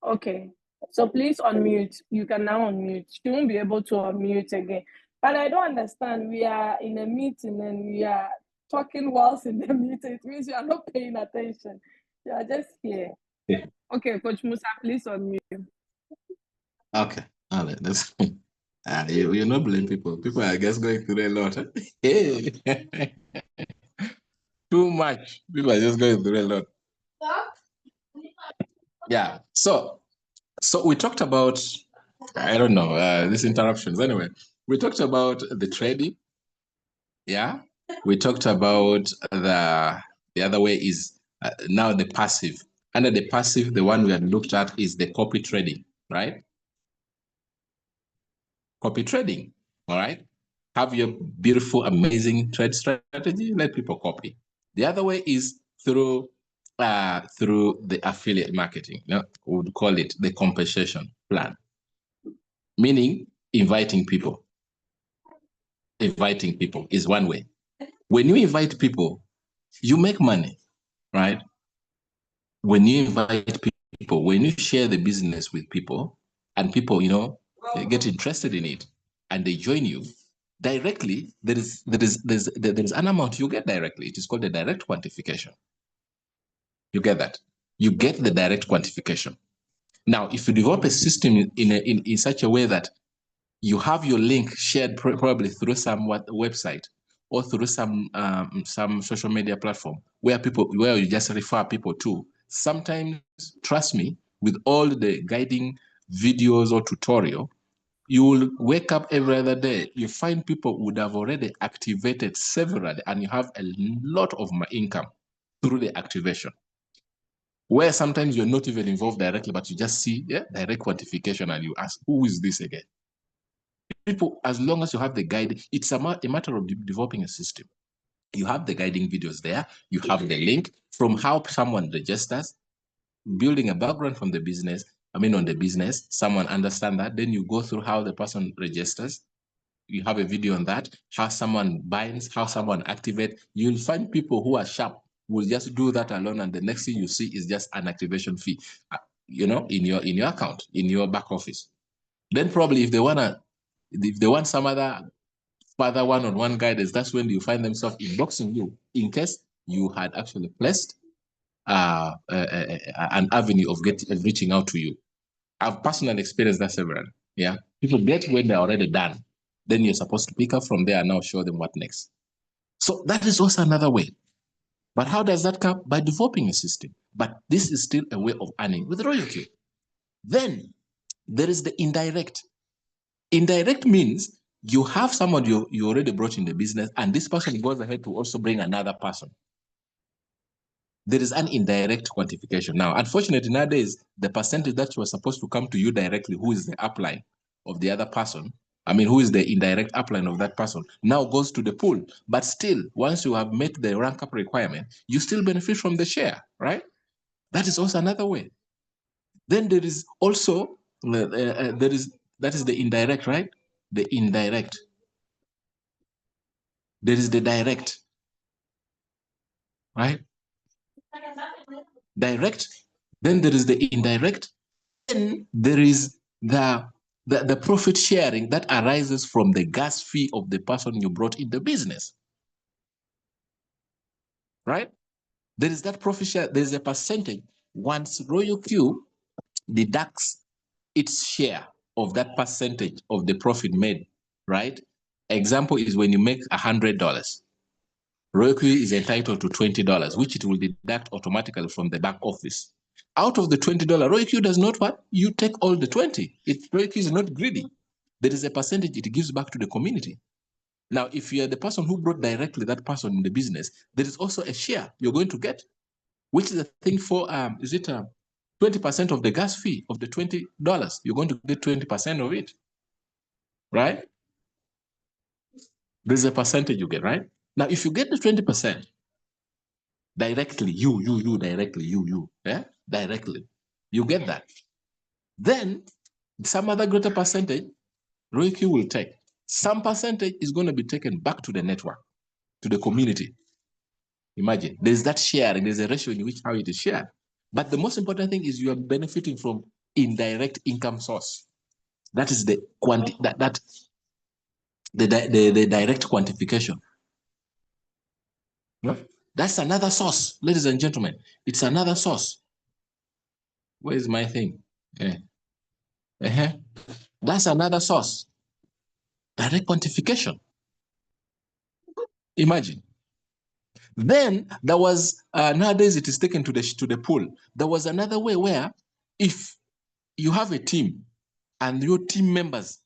Okay, so please unmute. You can now unmute. She won't be able to unmute again. But I don't understand. We are in a meeting and we are talking whilst in the meeting. It means you are not paying attention. You are just here. Yeah. Okay, Coach Musa, please unmute. Okay, all right. That's you're not blaming people. People are just going through a lot. Hey. Too much. People are just going through a lot. Yeah. So we talked about, I don't know, these interruptions. Anyway, we talked about the trading. Yeah. We talked about the other way is now the passive. Under the passive, the one we had looked at is the copy trading, right? Copy trading, all right? Have your beautiful, amazing trade strategy, let people copy. The other way is through the affiliate marketing. We would call it the compensation plan, meaning inviting people. Inviting people is one way. When you invite people, you make money, right? When you invite people, when you share the business with people, and people, get interested in it, and they join you directly, there's an amount you get directly. It is called the direct quantification. You get that? You get the direct quantification. Now, if you develop a system in such a way that you have your link shared probably through some website or through some social media platform where you just refer people to. Sometimes, trust me, with all the guiding videos or tutorial, You will wake up every other day. You find people who would have already activated severally, and you have a lot of income through the activation. Where sometimes you're not even involved directly, but you just see direct quantification and you ask, who is this again? People, as long as you have the guide, it's a matter of developing a system. You have the guiding videos there. You have the link from how someone registers, building a background from the business. On the business, someone understand that. Then you go through how the person registers. You have a video on that, how someone binds, how someone activates. You'll find people who are sharp will just do that alone, and the next thing you see is just an activation fee, in your account, in your back office. Then probably if they want some other further one-on-one guidance, that's when you find themselves inboxing you in case you had actually placed an avenue of reaching out to you. I've personally experienced that several. Yeah, people get when they're already done. Then you're supposed to pick up from there and now show them what next. So that is also another way. But how does that come? By developing a system. But this is still a way of earning with royalty. Then there is the indirect. Indirect means you have someone you already brought in the business, and this person goes ahead to also bring another person. There is an indirect quantification. Now, unfortunately, nowadays, the percentage that was supposed to come to you directly, who is the upline of the other person, who is the indirect upline of that person, now goes to the pool. But still, once you have met the rank up requirement, you still benefit from the share, right? That is also another way. Then there is also, that is the indirect, right? The indirect. There is the direct, right? Direct. Then there is the indirect. Then there is the profit sharing that arises from the gas fee of the person you brought in the business, right? There is that profit share. There's a percentage. Once Royal Q deducts its share of that percentage of the profit made, right? Example is when you make $100, Royal Q is entitled to $20, which it will deduct automatically from the back office. Out of the $20, Royal Q does not what? You take all the 20. Royal Q is not greedy. There is a percentage it gives back to the community. Now, if you are the person who brought directly that person in the business, there is also a share you're going to get, which is a thing for, 20% of the gas fee of the $20? You're going to get 20% of it, right? There's a percentage you get, right? Now, if you get the 20%, directly, directly, you get that. Then some other greater percentage, Royalty will take. Some percentage is going to be taken back to the network, to the community. Imagine, there's that sharing, there's a ratio in which how it is shared. But the most important thing is you are benefiting from indirect income source. That is the the direct quantification. That's another source, ladies and gentlemen. It's another source. Where is my thing? That's another source. Direct quantification. Imagine. Then there was nowadays it is taken to the pool. There was another way where if you have a team and your team members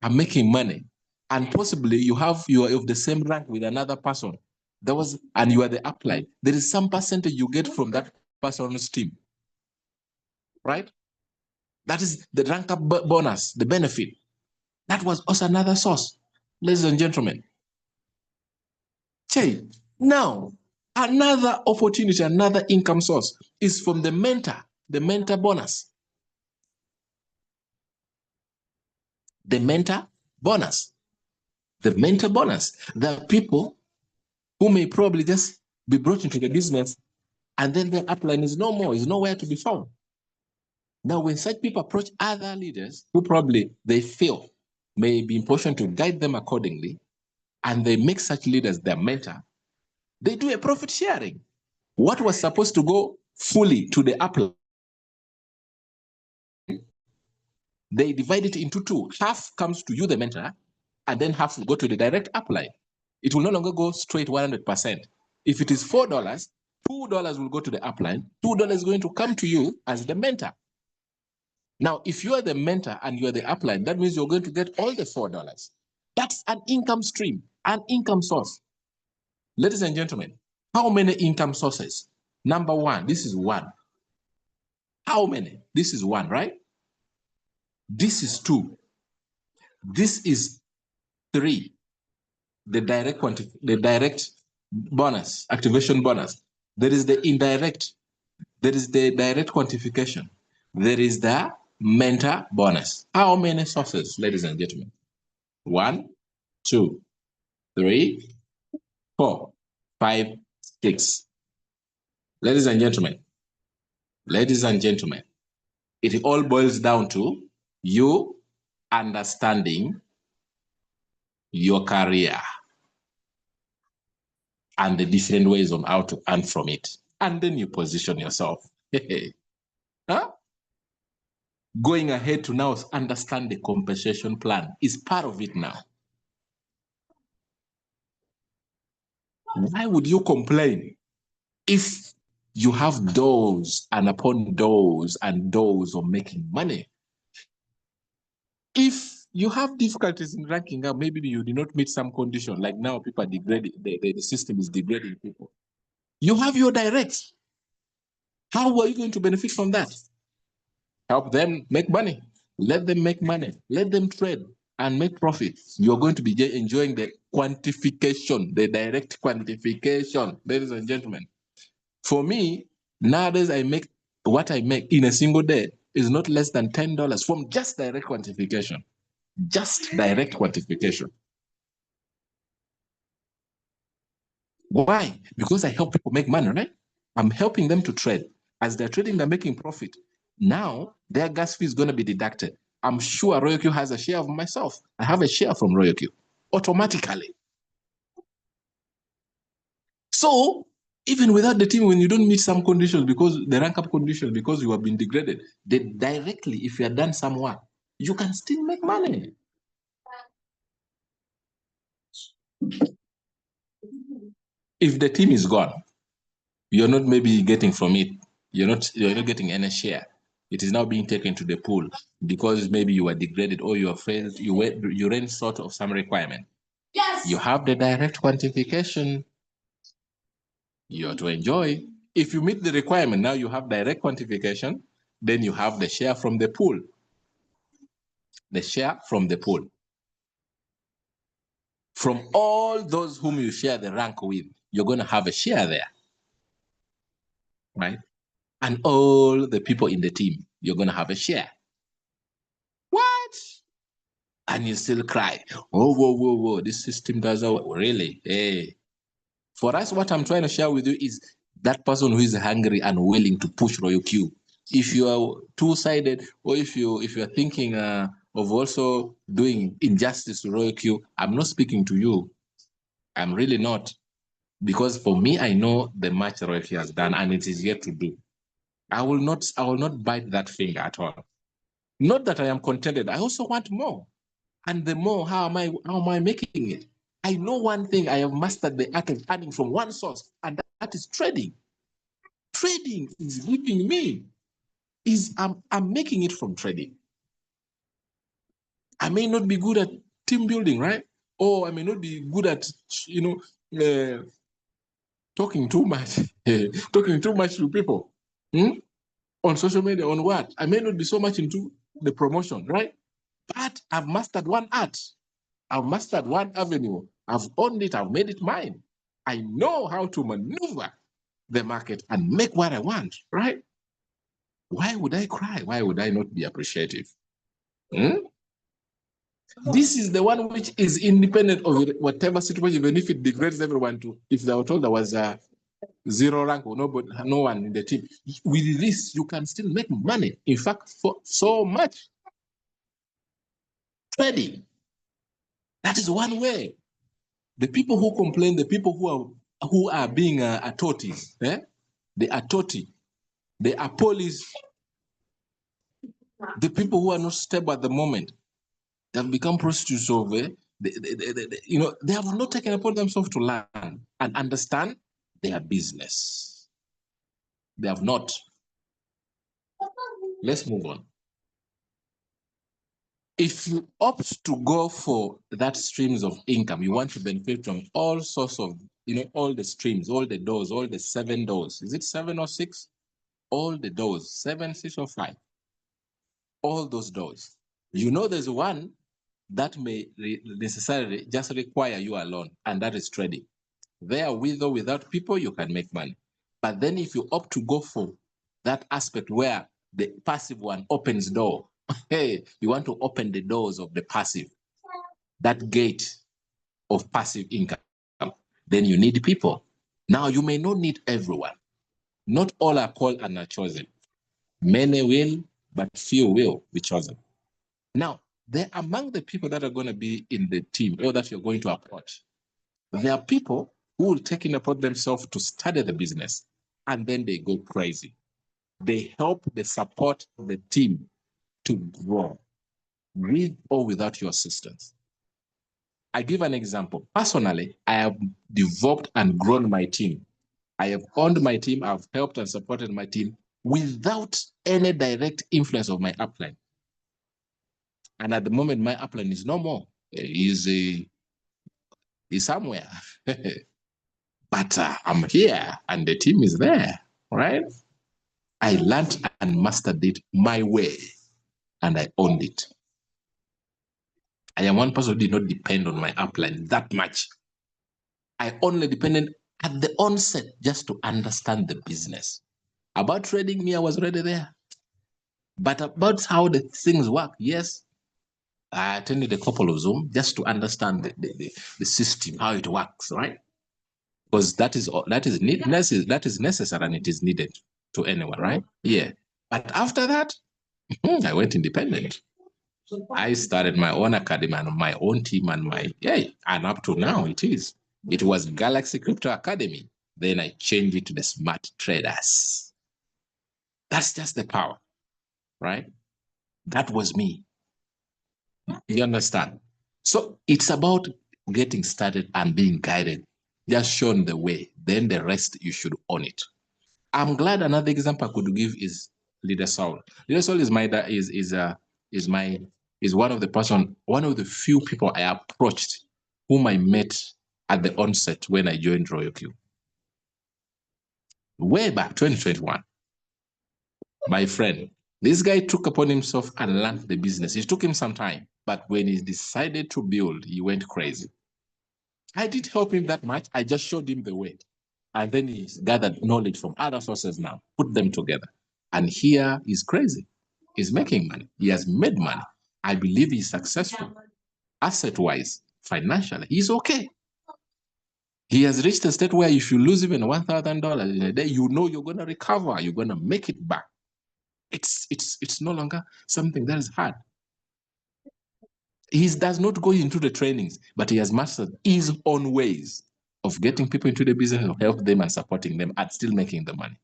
are making money, and possibly you are of the same rank with another person, and you are the upline, there is some percentage you get from that person's team, right? That is the rank up bonus, the benefit. That was also another source, ladies and gentlemen. Now, another opportunity, another income source is from the mentor bonus. The mentor bonus. The mentor bonus. There are people who may probably just be brought into the business and then their upline is no more, is nowhere to be found. Now, when such people approach other leaders who probably they feel may be important to guide them accordingly, and they make such leaders their mentor, they do a profit sharing. What was supposed to go fully to the upline, they divide it into two. Half comes to you, the mentor, and then half will go to the direct upline. It will no longer go straight 100%. If it is $4, $2 will go to the upline, $2 is going to come to you as the mentor. Now, if you are the mentor and you are the upline, that means you're going to get all the $4. That's an income stream, an income source. Ladies and gentlemen, how many income sources? Number one, this is one. How many? This is one, right? This is two. This is three. The direct bonus, activation bonus. There is the indirect. There is the direct quantification. There is the mentor bonus. How many sources, ladies and gentlemen? 1, 2, 3, 4, 5, 6. Ladies and gentlemen, it all boils down to you understanding your career and the different ways on how to earn from it. And then you position yourself. Huh? Going ahead to now understand the compensation plan is part of it now. Why would you complain if you have doors and upon doors and doors of making money? If you have difficulties in ranking up, maybe you did not meet some condition, like now people are degrading, the system is degrading people. You have your directs. How are you going to benefit from that? Help them make money. Let them make money. Let them trade and make profit. You're going to be enjoying the quantification, the direct quantification, ladies and gentlemen. For me, nowadays what I make in a single day is not less than $10 from just direct quantification. Just direct quantification. Why? Because I help people make money, right? I'm helping them to trade. As they're trading, they're making profit. Now, their gas fee is going to be deducted. I'm sure RoyalQ has a share of myself. I have a share from RoyalQ automatically. So, even without the team, when you don't meet some conditions, because the rank up conditions, because you have been degraded, they directly, if you have done some work, you can still make money. If the team is gone, you're not maybe getting from it. You're not getting any share. It is now being taken to the pool because maybe you were degraded or you failed. You ran short of some requirement. Yes. You have the direct quantification. You are to enjoy. If you meet the requirement, now you have direct quantification. Then you have the share from the pool. The share from the pool. From all those whom you share the rank with, you're going to have a share there, right? And all the people in the team, you're going to have a share. What? And you still cry. Oh, whoa. This system doesn't really. Hey. For us, what I'm trying to share with you is that person who is hungry and willing to push RoyalQ. If you are two-sided, or if you're thinking of also doing injustice to RoyalQ, I'm not speaking to you. I'm really not. Because for me, I know the much RoyalQ has done, and it is yet to do. I will not bite that finger at all. Not that I am contented. I also want more. And the more, how am I making it? I know one thing, I have mastered the art of earning from one source, and that is trading. Trading is giving me, I'm making it from trading. I may not be good at team building, right? Or I may not be good at, talking too much, talking too much to people. On social media, on what? I may not be so much into the promotion, right? But I've mastered one art. I've mastered one avenue. I've owned it. I've made it mine. I know how to maneuver the market and make what I want, right? Why would I cry? Why would I not be appreciative? This is the one which is independent of whatever situation, even if it degrades everyone to, if they were told there was a zero rank or no one in the team, with this, you can still make money. In fact, for so much. Trading. That is one way. The people who complain, the people who are being authorities, the authority, the police, the people who are not stable at the moment, they have become prostitutes of they have not taken upon themselves to learn and understand their business. They have not. Let's move on. If you opt to go for that streams of income, you want to benefit from all sorts of, all the streams, all the doors, all the 7 doors. Is it 7 or 6? All the doors, 7, 6, or 5. All those doors. There's one that may necessarily just require you alone, and that is trading. There, with or without people, you can make money. But then if you opt to go for that aspect where the passive one opens door, hey, you want to open the doors of the passive, that gate of passive income, then you need people. Now, you may not need everyone. Not all are called and are chosen. Many will, but few will be chosen. Now, they're among the people that are going to be in the team or that you're going to approach. There are people who will take it upon themselves to study the business, and then they go crazy. They help, they support the team to grow with or without your assistance. I give an example. Personally, I have developed and grown my team. I have owned my team. I've helped and supported my team without any direct influence of my upline. And at the moment, my upline is no more. He's somewhere. But I'm here and the team is there, right? I learned and mastered it my way and I owned it. I am one person who did not depend on my upline that much. I only depended at the onset just to understand the business. About trading, me, I was already there. But about how the things work, yes, I attended a couple of Zoom just to understand the system, how it works, right? Because that is necessary and it is needed to anyone, right? Yeah. But after that, I went independent. I started my own academy and my own team and and up to now it is. It was Galaxy Crypto Academy. Then I changed it to the Smart Traders. That's just the power, right? That was me. You understand? So it's about getting started and being guided, just shown the way. Then the rest, you should own it. I'm glad another example I could give is Leader Saul. Leader Saul is one of the few people I approached whom I met at the onset when I joined Royal Q. Way back 2021. My friend, this guy took upon himself and learned the business. It took him some time, but when he decided to build, he went crazy. I didn't help him that much. I just showed him the way. And then he's gathered knowledge from other sources now, put them together. And here he's crazy. He's making money. He has made money. I believe he's successful. Asset-wise, financially, he's okay. He has reached a state where if you lose even $1,000 in a day, you know you're going to recover. You're going to make it back. It's no longer something that is hard. He does not go into the trainings, but he has mastered his own ways of getting people into the business, of help them and supporting them and still making the money.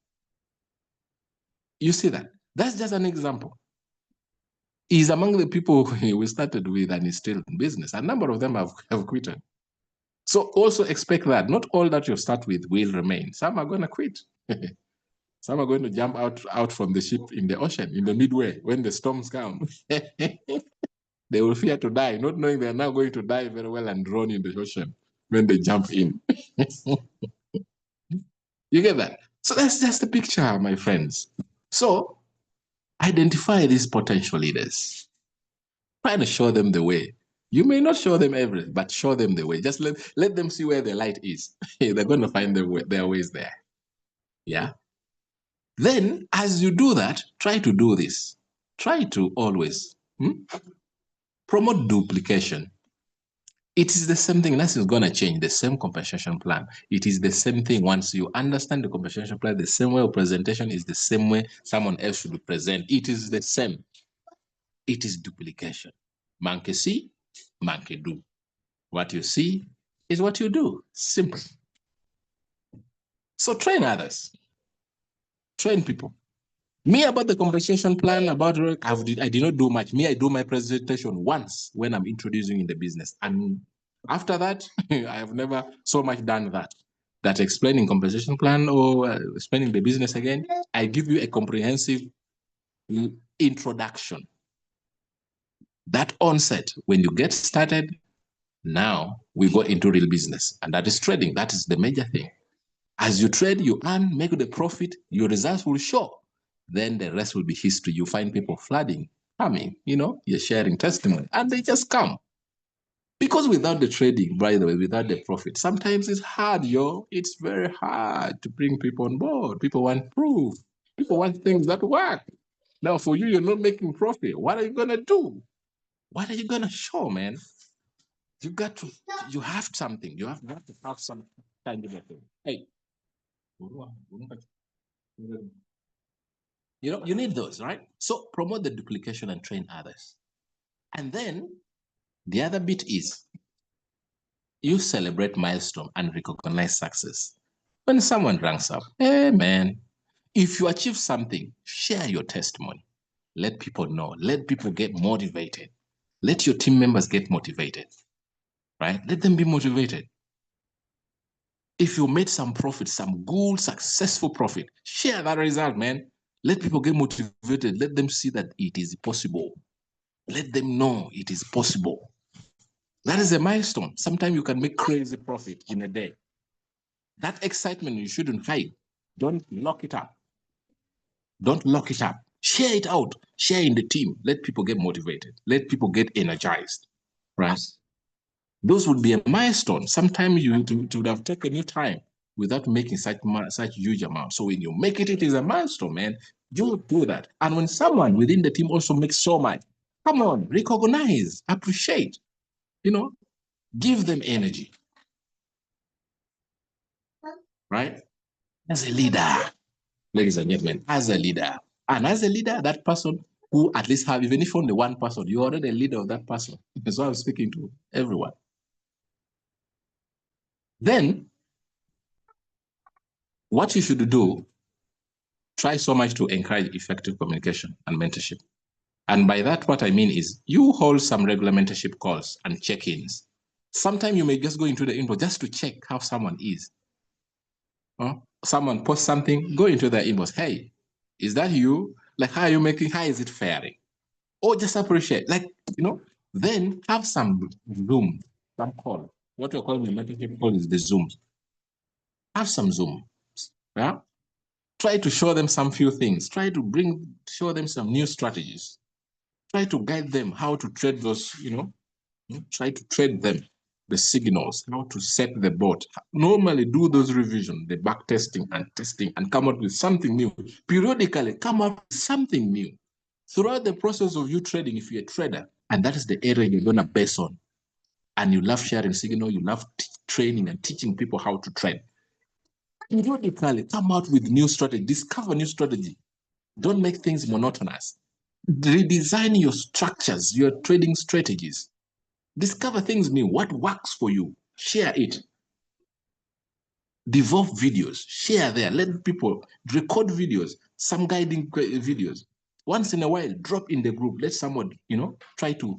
You see that? That's just an example. He's among the people we started with and he's still in business. A number of them have quitted. So also expect that not all that you start with will remain. Some are going to quit. Some are going to jump out from the ship in the ocean, in the midway, when the storms come. They will fear to die, not knowing they're now going to die very well and drown in the ocean when they jump in. You get that? So that's just the picture, my friends. So identify these potential leaders. Try to show them the way. You may not show them everything, but show them the way. Just let them see where the light is. They're going to find their ways there. Yeah. Then, as you do that, try to do this. Try to always promote duplication. It is the same thing. Nothing's going to change. The same compensation plan. It is the same thing. Once you understand the compensation plan, the same way of presentation is the same way someone else should present. It is the same. It is duplication. Monkey see, monkey do. What you see is what you do. Simple. So train others. Train people. Me about the compensation plan, I did not do much. Me, I do my presentation once when I'm introducing in the business. And after that, I have never so much done that explaining compensation plan or explaining the business again. I give you a comprehensive introduction. That onset, when you get started, now we go into real business, and that is trading. That is the major thing. As you trade, you earn, make the profit, your results will show. Then the rest will be history. You find people flooding, coming, you're sharing testimony, and they just come. Because without the trading, by the way, without the profit, sometimes it's hard, yo. It's very hard to bring people on board. People want proof. People want things that work. Now, for you, you're not making profit. What are you going to do? What are you going to show, man? You have something. You have to have some tangible thing. Hey, you need those, right? So promote the duplication and train others. And then the other bit is you celebrate milestone and recognize success. When someone ranks up, hey man, if you achieve something, share your testimony. Let people know. Let people get motivated. Let your team members get motivated, right? Let them be motivated. If you made some profit, some good, successful profit, share that result, man. Let people get motivated. Let them see that it is possible. Let them know it is possible. That is a milestone. Sometimes you can make crazy profit in a day. That excitement you shouldn't hide. Don't lock it up. Don't lock it up. Share it out. Share in the team. Let people get motivated. Let people get energized. Right? Those would be a milestone. Sometimes you would have taken your time without making such huge amount. So when you make it, it is a milestone, man. You do that. And when someone within the team also makes so much, come on, recognize, appreciate, give them energy. Right? As a leader, ladies and gentlemen, as a leader. And as a leader, that person who at least have, even if only one person, you're already a leader of that person. That's why I'm speaking to everyone. Then, what you should do, try so much to encourage effective communication and mentorship. And by that, what I mean is you hold some regular mentorship calls and check-ins. Sometimes you may just go into the inbox just to check how someone is. Someone posts something, go into their inbox. Hey, is that you? Like, how are you making? How is it faring? Or just appreciate, then have some Zoom, some call. What we're calling the mentorship call is the Zooms. Have some Zoom. Yeah? Try to show them some few things. Try to show them some new strategies. Try to guide them how to trade those, try to trade them the signals, how to set the bot. Normally do those revision, the back testing and come up with something new. Periodically come up with something new. Throughout the process of you trading, if you're a trader, and that is the area you're gonna base on, and you love sharing signal, you love training and teaching people how to trade, periodically come out with new strategy, discover new strategy. Don't make things monotonous. Redesign your structures, your trading strategies. Discover things new. What works for you? Share it. Develop videos. Share there. Let people record videos, some guiding videos. Once in a while, drop in the group. Let someone, try to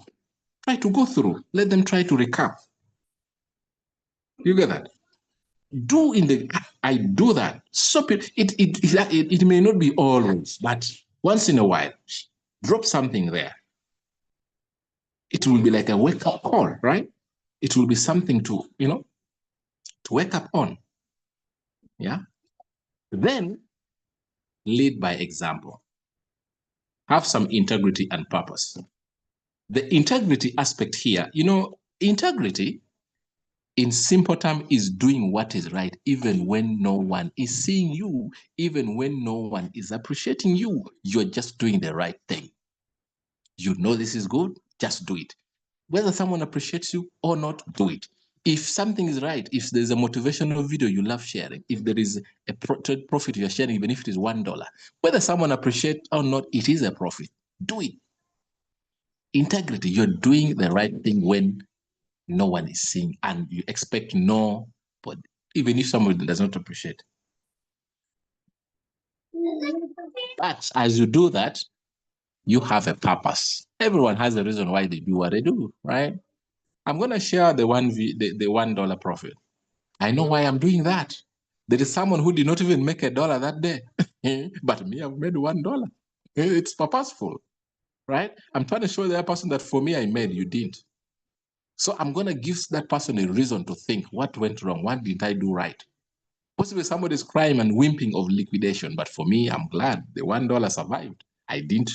go through. Let them try to recap. You get that? I do that. So it may not be always, but once in a while, drop something there. It will be like a wake-up call, right? It will be something to wake up on. Yeah. Then lead by example. Have some integrity and purpose. The integrity aspect here, integrity in simple terms is doing what is right, even when no one is seeing you, even when no one is appreciating you. You're just doing the right thing. You know this is good, just do it. Whether someone appreciates you or not, do it. If something is right, if there's a motivational video you love sharing, if there is a profit you're sharing, even if it is $1, whether someone appreciates or not, it is a profit. Do it. Integrity, you're doing the right thing when no one is seeing and you expect no, but even if somebody does not appreciate. But as you do that, you have a purpose. Everyone has a reason why they do what they do, right? I'm going to share the $1 profit. I know why I'm doing that. There is someone who did not even make $1 that day, but me, I've made $1. It's purposeful. right? I'm trying to show the other person that for me, I made, you didn't. So I'm going to give that person a reason to think, what went wrong? What did I do right? Possibly somebody's crying and whimpering of liquidation, but for me, I'm glad the $1 survived. I didn't,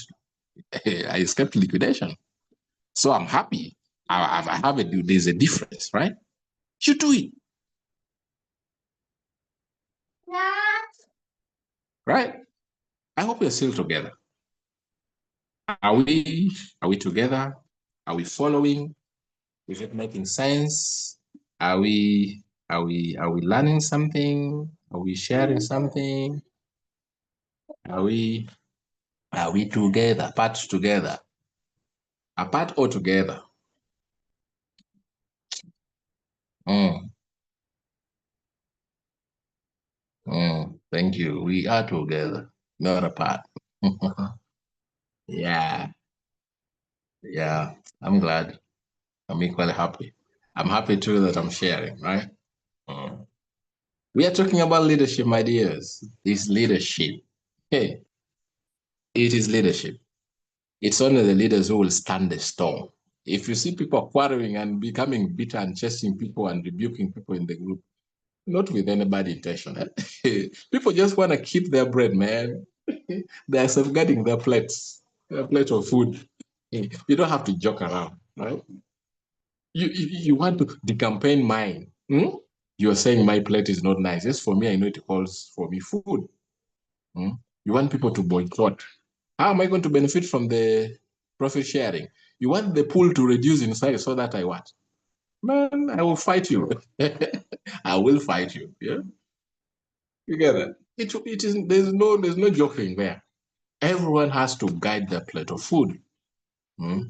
I escaped liquidation. So I'm happy. I have it. There's a difference, right? You do it. Right? I hope we're still together. Are we together? Are we following? Is it making sense? Are we learning something? Are we sharing something? Are we together, apart together? Apart or together? Mm, thank you. We are together, not apart. Yeah, yeah. I'm glad. I'm equally happy. I'm happy too that I'm sharing, right? Mm. We are talking about leadership, my dears. This leadership. Hey, it is leadership. It's only the leaders who will stand the storm. If you see people quarreling and becoming bitter and chasing people and rebuking people in the group, not with any bad intention. People just want to keep their bread, man. They are safeguarding their plates, their plate of food. You don't have to joke around, right? You want to the campaign mine. Hmm? You're saying my plate is not nice. Yes, for me, I know it calls for me food. Hmm? You want people to boycott. How am I going to benefit from the profit sharing? You want the pool to reduce in size so that I what? Man, I will fight you. I will fight you. Yeah, you get it. It is there's no joking there. Everyone has to guide their plate of food. Hmm?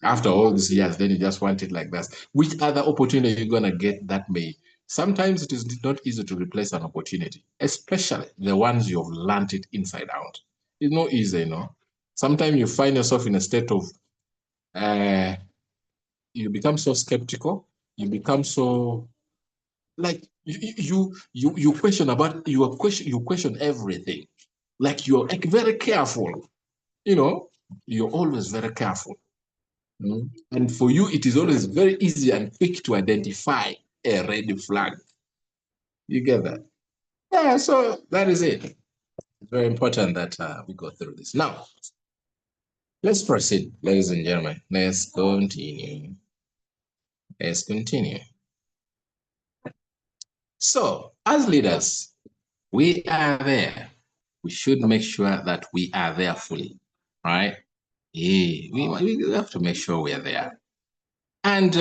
After all these years, then you just want it like that. Which other opportunity are you gonna get that may? Sometimes it is not easy to replace an opportunity, especially the ones you've learned it inside out. It's not easy, you know. Sometimes you find yourself in a state of uh, you become so skeptical, you become so like you question about you question everything. Like you're like very careful, you know, you're always very careful. Mm. And for you, it is always very easy and quick to identify a red flag. You get that? Yeah, so that is it. It's very important that we go through this. Now, let's proceed, ladies and gentlemen. Let's continue. Let's continue. So, as leaders, we are there. We should make sure that we are there fully, right? Yeah, we have to make sure we are there. And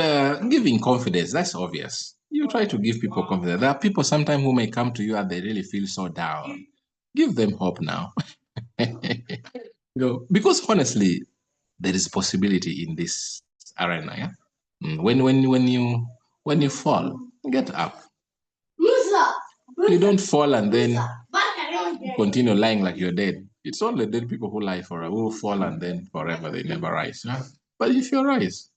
giving confidence, that's obvious. You try to give people confidence. There are people sometimes who may come to you and they really feel so down. Give them hope now. Because honestly, there is possibility in this arena. Yeah? When you fall, get up. Musa, you don't fall and then continue lying like you're dead. It's only dead people who lie forever, who fall and then forever they never rise. Yeah? But if you rise,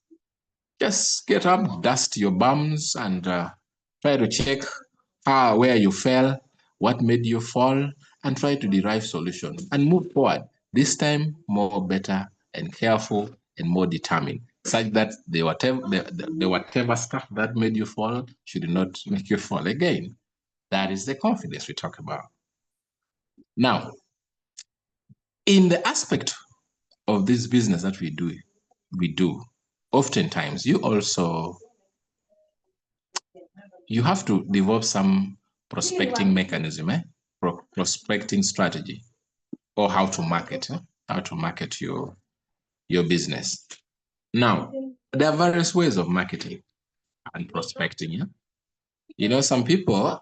just get up, dust your bums, and try to check where you fell, what made you fall, and try to derive solutions and move forward. This time, more better and careful and more determined, such that the whatever stuff that made you fall should not make you fall again. That is the confidence we talk about. Now, in the aspect of this business that we do, oftentimes you have to develop some prospecting mechanism, prospecting strategy, or how to market your business. Now, there are various ways of marketing and prospecting. Yeah? You know, some people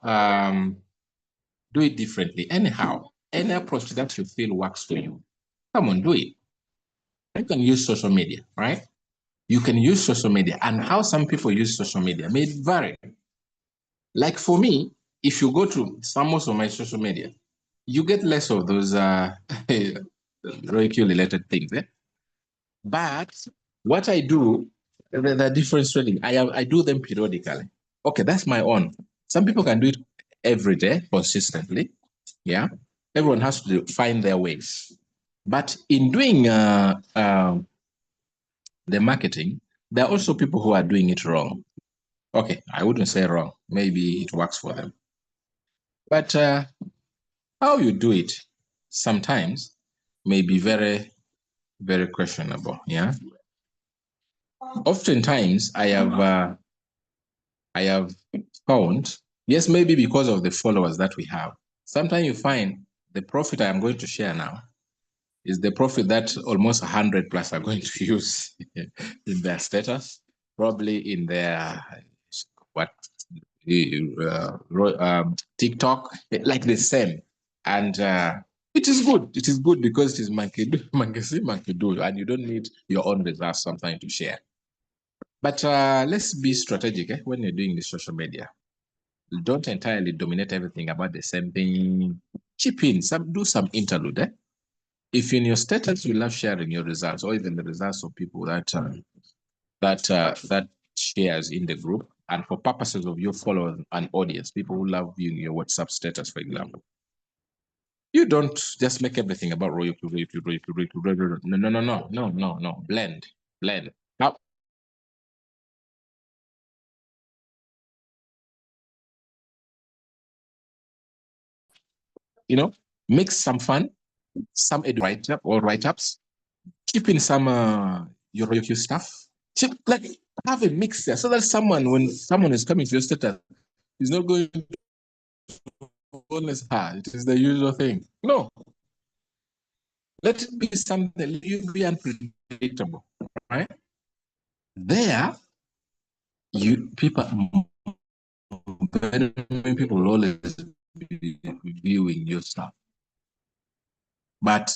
do it differently. Anyhow, any approach that you feel works for you, come on, do it. You can use social media, right? You can use social media, and how some people use social media may vary. Like for me, if you go to most of my social media, you get less of those ridicule-related things. But what I do, the difference trading, I do them periodically. Okay, that's my own. Some people can do it every day consistently. Yeah, everyone has to find their ways. But in doing the marketing, there are also people who are doing it wrong. Okay, I wouldn't say wrong. Maybe it works for them. But how you do it sometimes may be very, very questionable. Yeah. Oftentimes, I have found, yes, maybe because of the followers that we have. Sometimes you find the profit I am going to share now is the profit that almost 100 plus are going to use in their status, probably in their what TikTok, like the same. And it is good. It is good because it is monkey do, monkey see, monkey do, and you don't need your own results sometimes to share. But let's be strategic when you're doing the social media. Don't entirely dominate everything about the same thing. Chip in, do some interlude. If in your status you love sharing your results, or even the results of people that shares in the group, and for purposes of your followers and audience, people who love viewing your WhatsApp status, for example, you don't just make everything about royalty. No. Blend. Now, mix some fun, some write-ups, keep in some your stuff. Like have a mix there so that when someone is coming to your status, is not going to honest it is the usual thing. No. Let it be something you be unpredictable, right? There, people will always be viewing your stuff. But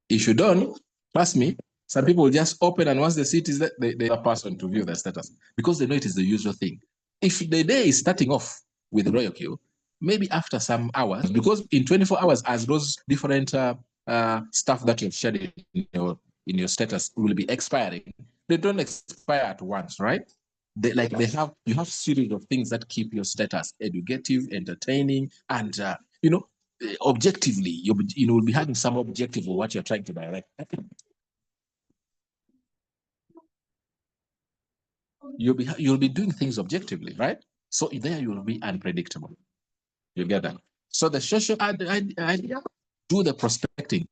if you don't, trust me, some people will just open, and once they see it is that they are person to view their status because they know it is the usual thing. If the day is starting off with royal queue, maybe after some hours, because in 24 hours, as those different stuff that you've shared in your status will be expiring, they don't expire at once, right? You have series of things that keep your status educative, entertaining, and objectively, will be having some objective of what you're trying to direct. You'll be doing things objectively, right? So there you will be unpredictable. You get that? So the social idea, do the prospecting.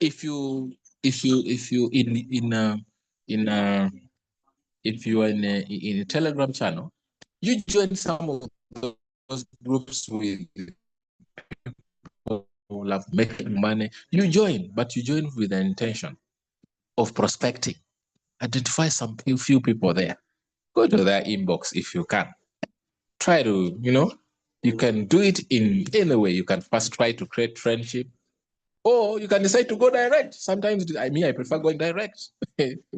If you if you are in a Telegram channel, you join some of those groups with people who love making money. You join, but you join with the intention of prospecting. Identify some few people there. Go to their inbox if you can. Try to, you can do it in any way. You can first try to create friendship, or you can decide to go direct. Sometimes, I prefer going direct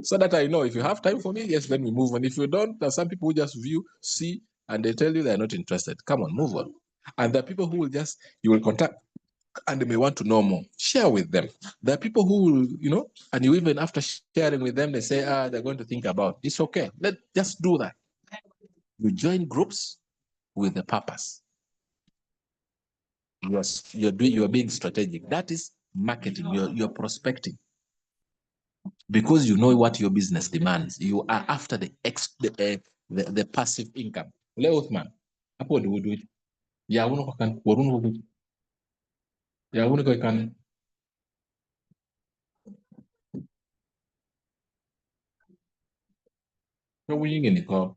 so that I know if you have time for me, yes, then we move on. If you don't, there's some people who just see, and they tell you they're not interested. Come on, move on. And there are people who you will contact and they may want to know more. Share with them. There are people who will, and you even after sharing with them, they say, they're going to think about it. It's okay. Just do that. You join groups with a purpose. You're being strategic. That is marketing. You're prospecting because you know what your business demands. You are after the passive income. Leothman, hapo ndio do it. Ya uno kan warun ya uno kan no winning in ko.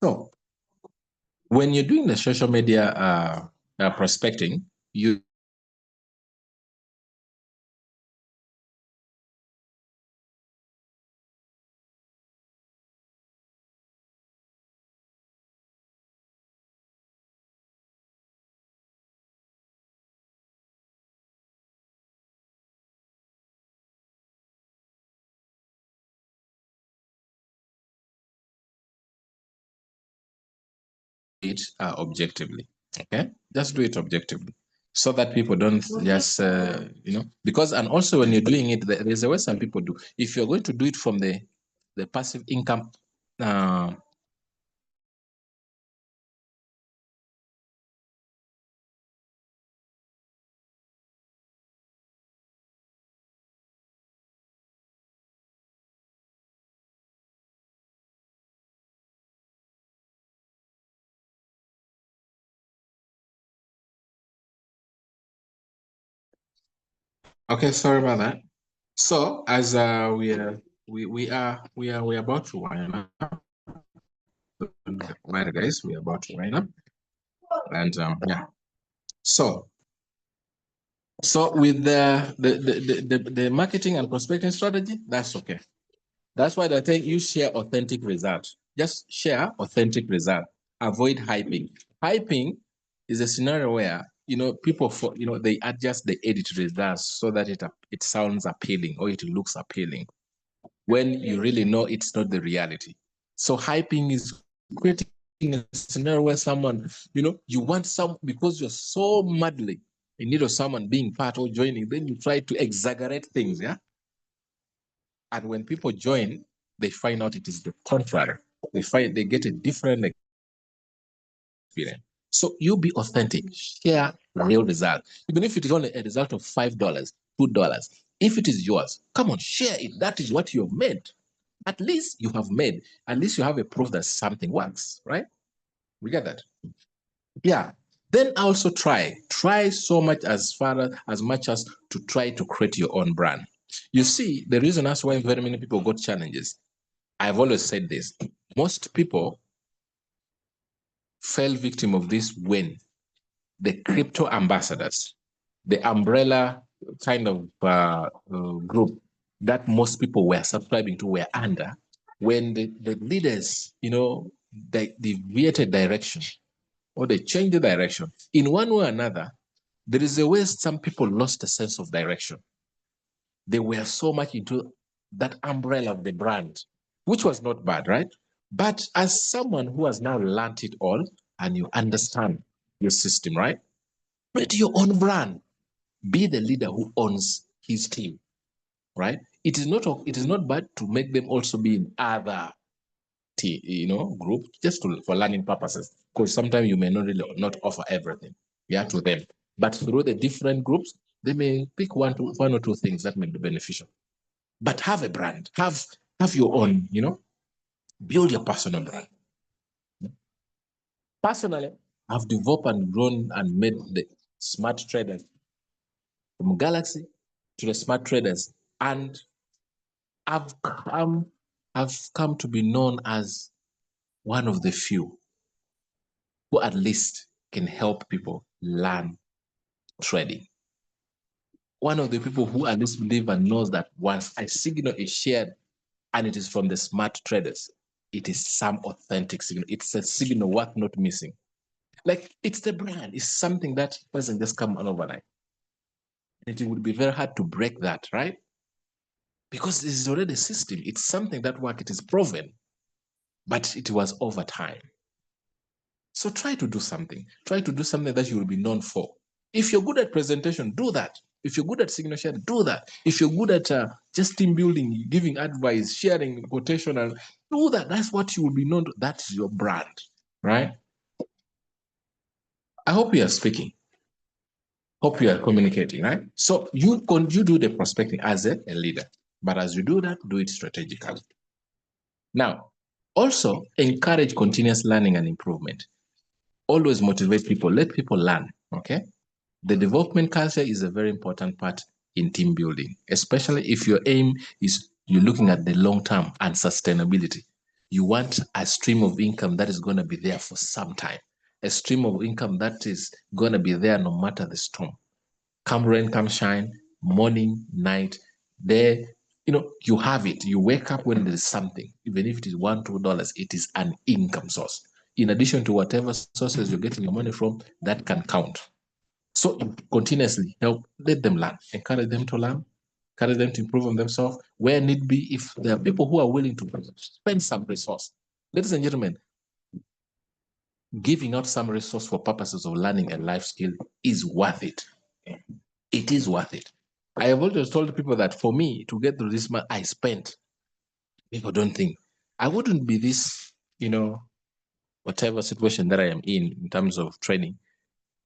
So when you're doing the social media prospecting, you it objectively. Okay, just do it objectively so that people don't just because, and also when you're doing it, there's a way some people do. If you're going to do it from the passive income Okay, sorry about that. So as we are about to wind up. Right, guys, we are about to wind up, and yeah. So with the marketing and prospecting strategy, that's okay. That's why they think you share authentic results. Just share authentic result. Avoid hyping. Hyping is a scenario where people they adjust the edit results so that it sounds appealing or it looks appealing when you really know it's not the reality. So hyping is creating a scenario where someone, you want some because you're so madly in need of someone being part or joining, then you try to exaggerate things, yeah? And when people join, they find out it is the contrary. They get a different experience. So you be authentic, share real result. Even if it is only a result of $5, $2, if it is yours, come on, share it. That is what you've made. At least you have made, at least you have a proof that something works, right? We get that? Yeah. Then also try so much as much as to try to create your own brand. You see, the reason that's why very many people got challenges. I've always said this. Most people fell victim of this when the crypto ambassadors, the umbrella kind of group that most people were subscribing to were under, when the leaders, they deviated direction or they changed the direction in one way or another, there is a way some people lost a sense of direction. They were so much into that umbrella of the brand, which was not bad, right? But as someone who has now learned it all and you understand your system, right? Create your own brand. Be the leader who owns his team, right? It is not bad to make them also be in other group just for learning purposes, because sometimes you may not really not offer everything, yeah, to them. But through the different groups, they may pick one or two things that may be beneficial. But have a brand, have your own, build your personal brand. Personally, I've developed and grown and made the smart traders from Galaxy to the smart traders, and I've come to be known as one of the few who at least can help people learn trading. One of the people who at least believe and knows that once a signal is shared and it is from the smart traders, it is some authentic signal. It's a signal worth not missing. Like, it's the brand. It's something that doesn't just come on overnight. It would be very hard to break that, right? Because this is already a system. It's something that work. It is proven, but it was over time. So try to do something. Try to do something that you will be known for. If you're good at presentation, do that. If you're good at signal share, do that. If you're good at just team building, giving advice, sharing quotation, and do that. That's what you will be known to. That is your brand, right? I hope you are speaking. Hope you are communicating, right? So you do the prospecting as a leader, but as you do that, do it strategically. Now, also encourage continuous learning and improvement. Always motivate people. Let people learn. Okay. The development culture is a very important part in team building, especially if your aim is you're looking at the long term and sustainability. You want a stream of income that is going to be there for some time, a stream of income that is going to be there no matter the storm. Come rain, come shine, morning, night, there, you have it. You wake up when there is something, even if it is $1, $2, it is an income source. In addition to whatever sources you're getting your money from, that can count. So continuously help, let them learn, encourage them to learn, encourage them to improve on themselves. Where need be, if there are people who are willing to spend some resource, ladies and gentlemen, giving out some resource for purposes of learning a life skill is worth it. It is worth it. I have always told people that for me to get through this, I spent. People don't think I wouldn't be this, whatever situation that I am in terms of training,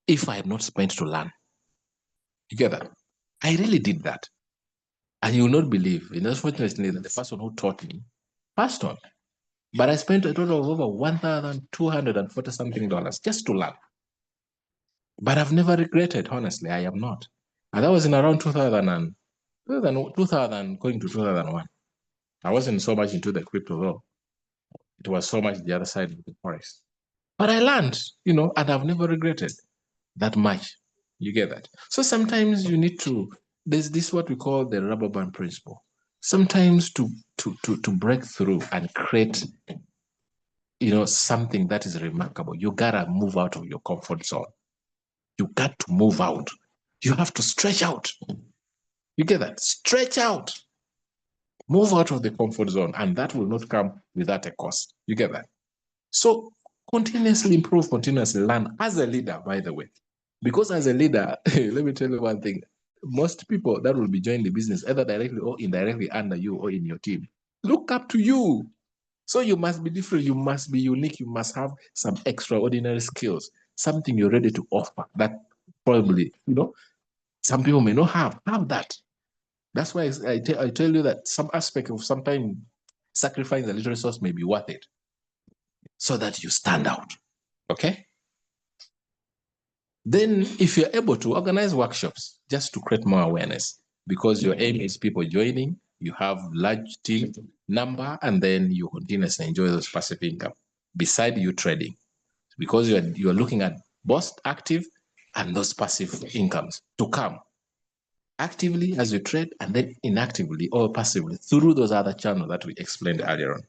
if I had not spent to learn. You get that? I really did that. And you will not believe, unfortunately, that the person who taught me passed on. But I spent a total of over $1,240 something just to learn. But I've never regretted, honestly. I am not. And that was in around 2000 going to 2001. I wasn't so much into the crypto though. It was so much the other side of the forest. But I learned, and I've never regretted that much. You get that? So sometimes you need to, there's this what we call the rubber band principle. Sometimes to break through and create, something that is remarkable, you gotta move out of your comfort zone. You got to move out. You have to stretch out. You get that? Stretch out. Move out of the comfort zone, and that will not come without a cost. You get that? So continuously improve, continuously learn as a leader, by the way. Because as a leader, let me tell you one thing. Most people that will be joining the business, either directly or indirectly under you or in your team, look up to you. So you must be different. You must be unique. You must have some extraordinary skills, something you're ready to offer that probably, some people may not have. Have that. That's why I tell you that some aspect of sometimes sacrificing the little resource may be worth it so that you stand out. Okay? Then if you're able to organize workshops just to create more awareness, because your aim is people joining, you have large team number, and then you continuously enjoy those passive income beside you trading, because you're looking at both active and those passive incomes to come actively as you trade, and then inactively or passively through those other channels that we explained earlier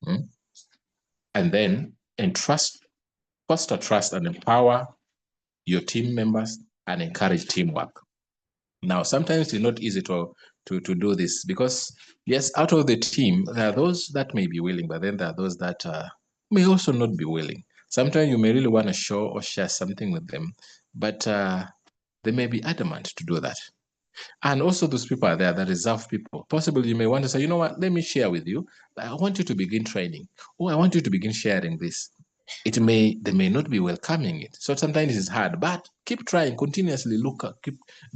on. And then foster trust and empower your team members and encourage teamwork. Now, sometimes it's not easy to do this because, yes, out of the team, there are those that may be willing, but then there are those that may also not be willing. Sometimes you may really want to show or share something with them, but they may be adamant to do that. And also those people are there, the reserved people. Possibly you may want to say, you know what, let me share with you. I want you to begin training, or I want you to begin sharing this. They may not be welcoming it. So sometimes it's hard, but keep trying, continuously look,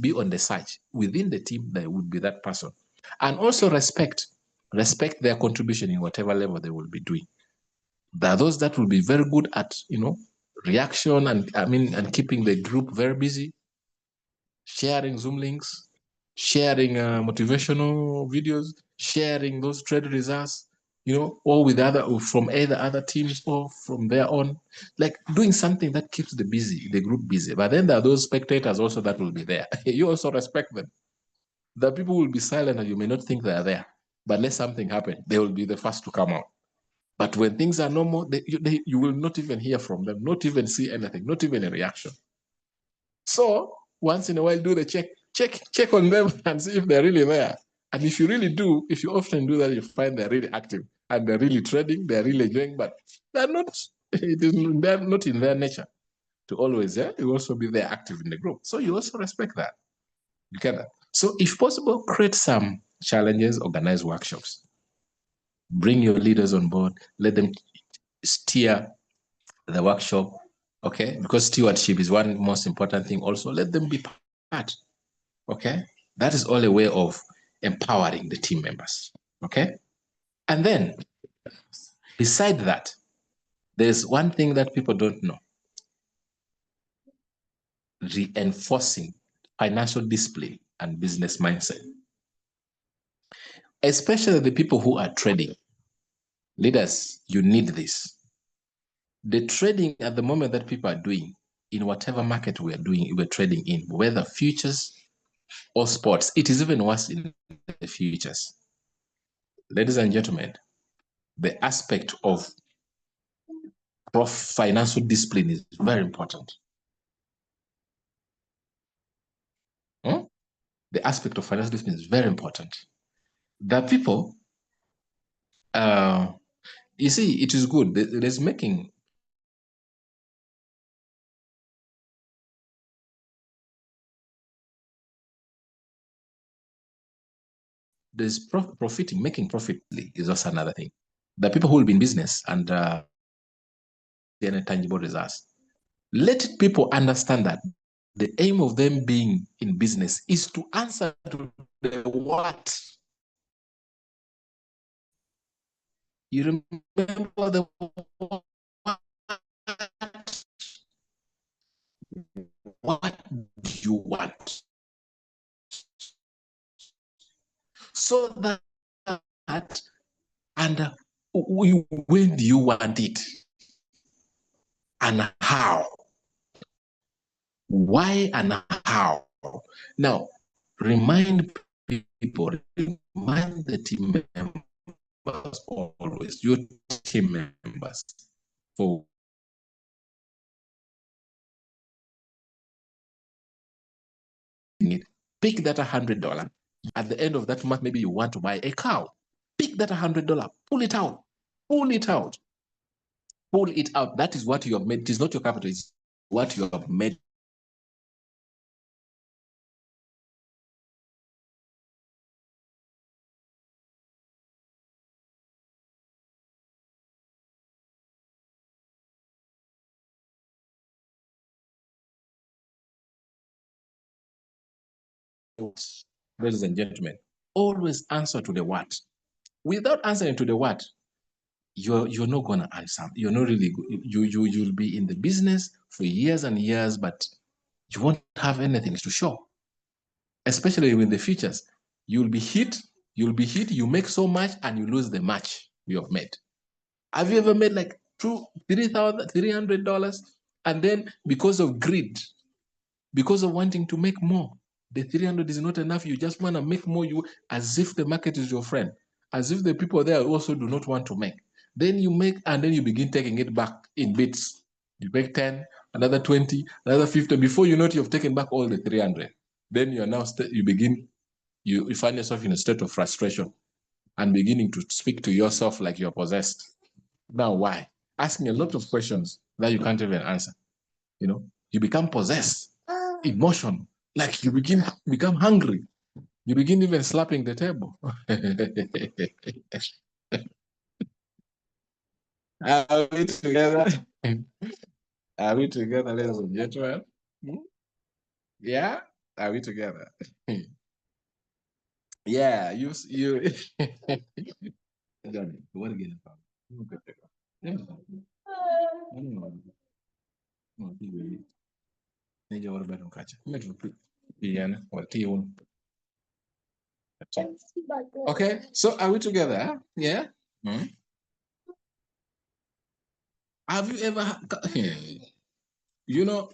be on the search. Within the team, there would be that person. And also respect their contribution in whatever level they will be doing. There are those that will be very good at, reaction and keeping the group very busy, sharing Zoom links, sharing motivational videos, sharing those trade results, or with from either other teams or from their own, like doing something that keeps the group busy. But then there are those spectators also that will be there. You also respect them. The people will be silent and you may not think they are there, but let something happen, they will be the first to come out. But when things are normal, you will not even hear from them, not even see anything, not even a reaction. So once in a while, do the check on them and see if they're really there. And if you often do that, you find they're really active and they're really trading, they're really enjoying, but they're not in their nature to always, you also be there active in the group. So you also respect that. You get that? So if possible, create some challenges, organize workshops. Bring your leaders on board, let them steer the workshop, okay? Because stewardship is one most important thing also. Let them be part, okay? That is all a way of empowering the team members, okay? And then, beside that, there's one thing that people don't know. Reinforcing financial discipline and business mindset. Especially the people who are trading. Leaders, you need this. The trading at the moment that people are doing, in whatever market we're trading in, whether futures or sports, it is even worse in the futures. Ladies and gentlemen, the aspect of financial discipline is very important. The aspect of financial discipline is very important. The people, you see, it is good. There's making there's profiting, making profit is also another thing. The people who will be in business and any tangible results. Let people understand that the aim of them being in business is to answer to the what. You remember the what do you want? so that and when do you want it and how? Why and how? Now, remind people, remind the team members always, your team members, for it. Pick that $100. At the end of that month, maybe you want to buy a cow. Pick that $100, pull it out, pull it out, pull it out. That is what you have made. It is not your capital, it's what you have made. Ladies and gentlemen, always answer to the what. Without answering to the what, you're not gonna answer. You're not really good. You'll be in the business for years and years, but you won't have anything to show. Especially with the futures, you'll be hit. You make so much, and you lose the much you have made. Have you ever made like $300, and then because of greed, because of wanting to make more, the 300 is not enough. You just want to make more. You as if the market is your friend, as if the people there also do not want to make. Then you make, and then you begin taking it back in bits. You make 10, another 20, another 50. Before you know it, you've taken back all the 300. Then you are now you find yourself in a state of frustration and beginning to speak to yourself like you're possessed. Now, why? Asking a lot of questions that you can't even answer. You become possessed. Emotion, like you become hungry. You begin even slapping the table. Are we together? Are we together, ladies and gentlemen? Yeah? Are we together? Yeah, you what again? Okay, so are we together? Yeah? Hmm? Have you ever, you know,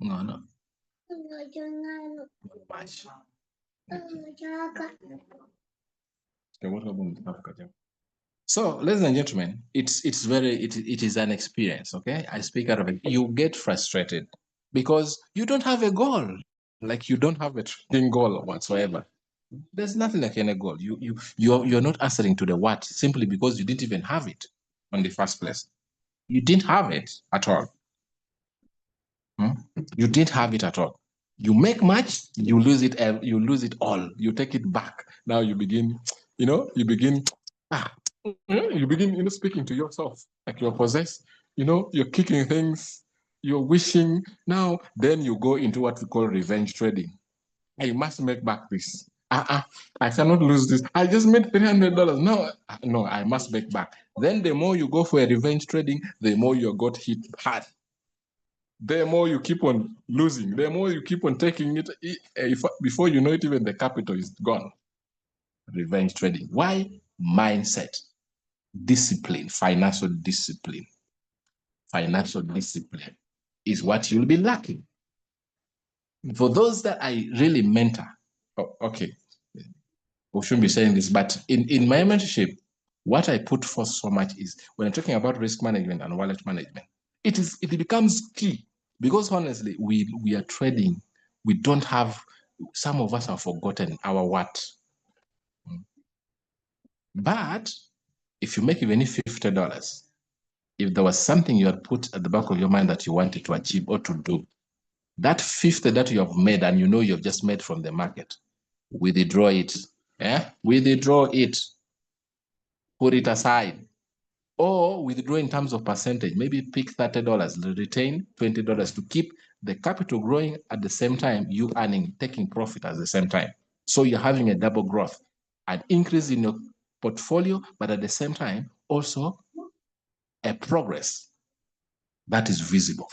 no, no, much. So, ladies and gentlemen, it is an experience. Okay, I speak out of it. You get frustrated because you don't have a goal, like you don't have a trading goal whatsoever. There's nothing like any goal. You're not answering to the what simply because you didn't even have it on the first place. You didn't have it at all. You didn't have it at all. You make much, you lose it. You lose it all. You take it back. Now you begin, you begin, speaking to yourself like you're possessed. You're kicking things. You're wishing. Now, then you go into what we call revenge trading. I must make back this. I cannot lose this. I just made $300. No, I must make back. Then the more you go for a revenge trading, the more you got hit hard. The more you keep on losing, the more you keep on taking it. Before you know it, even the capital is gone. Revenge trading. Why? Mindset, discipline, financial discipline. Financial discipline is what you'll be lacking. For those that I really mentor, okay, we shouldn't be saying this, but in my mentorship, what I put forth so much is when I'm talking about risk management and wallet management, it becomes key because honestly, we are trading. We don't have, some of us have forgotten our what. But if you make even $50, if there was something you had put at the back of your mind that you wanted to achieve or to do, that 50 that you have made and you've just made from the market, withdraw it. Withdraw it. Put it aside. Or withdraw in terms of percentage. Maybe pick $30, retain $20 to keep the capital growing at the same time, you taking profit at the same time. So you're having a double growth, an increase in your portfolio, but at the same time, also a progress that is visible,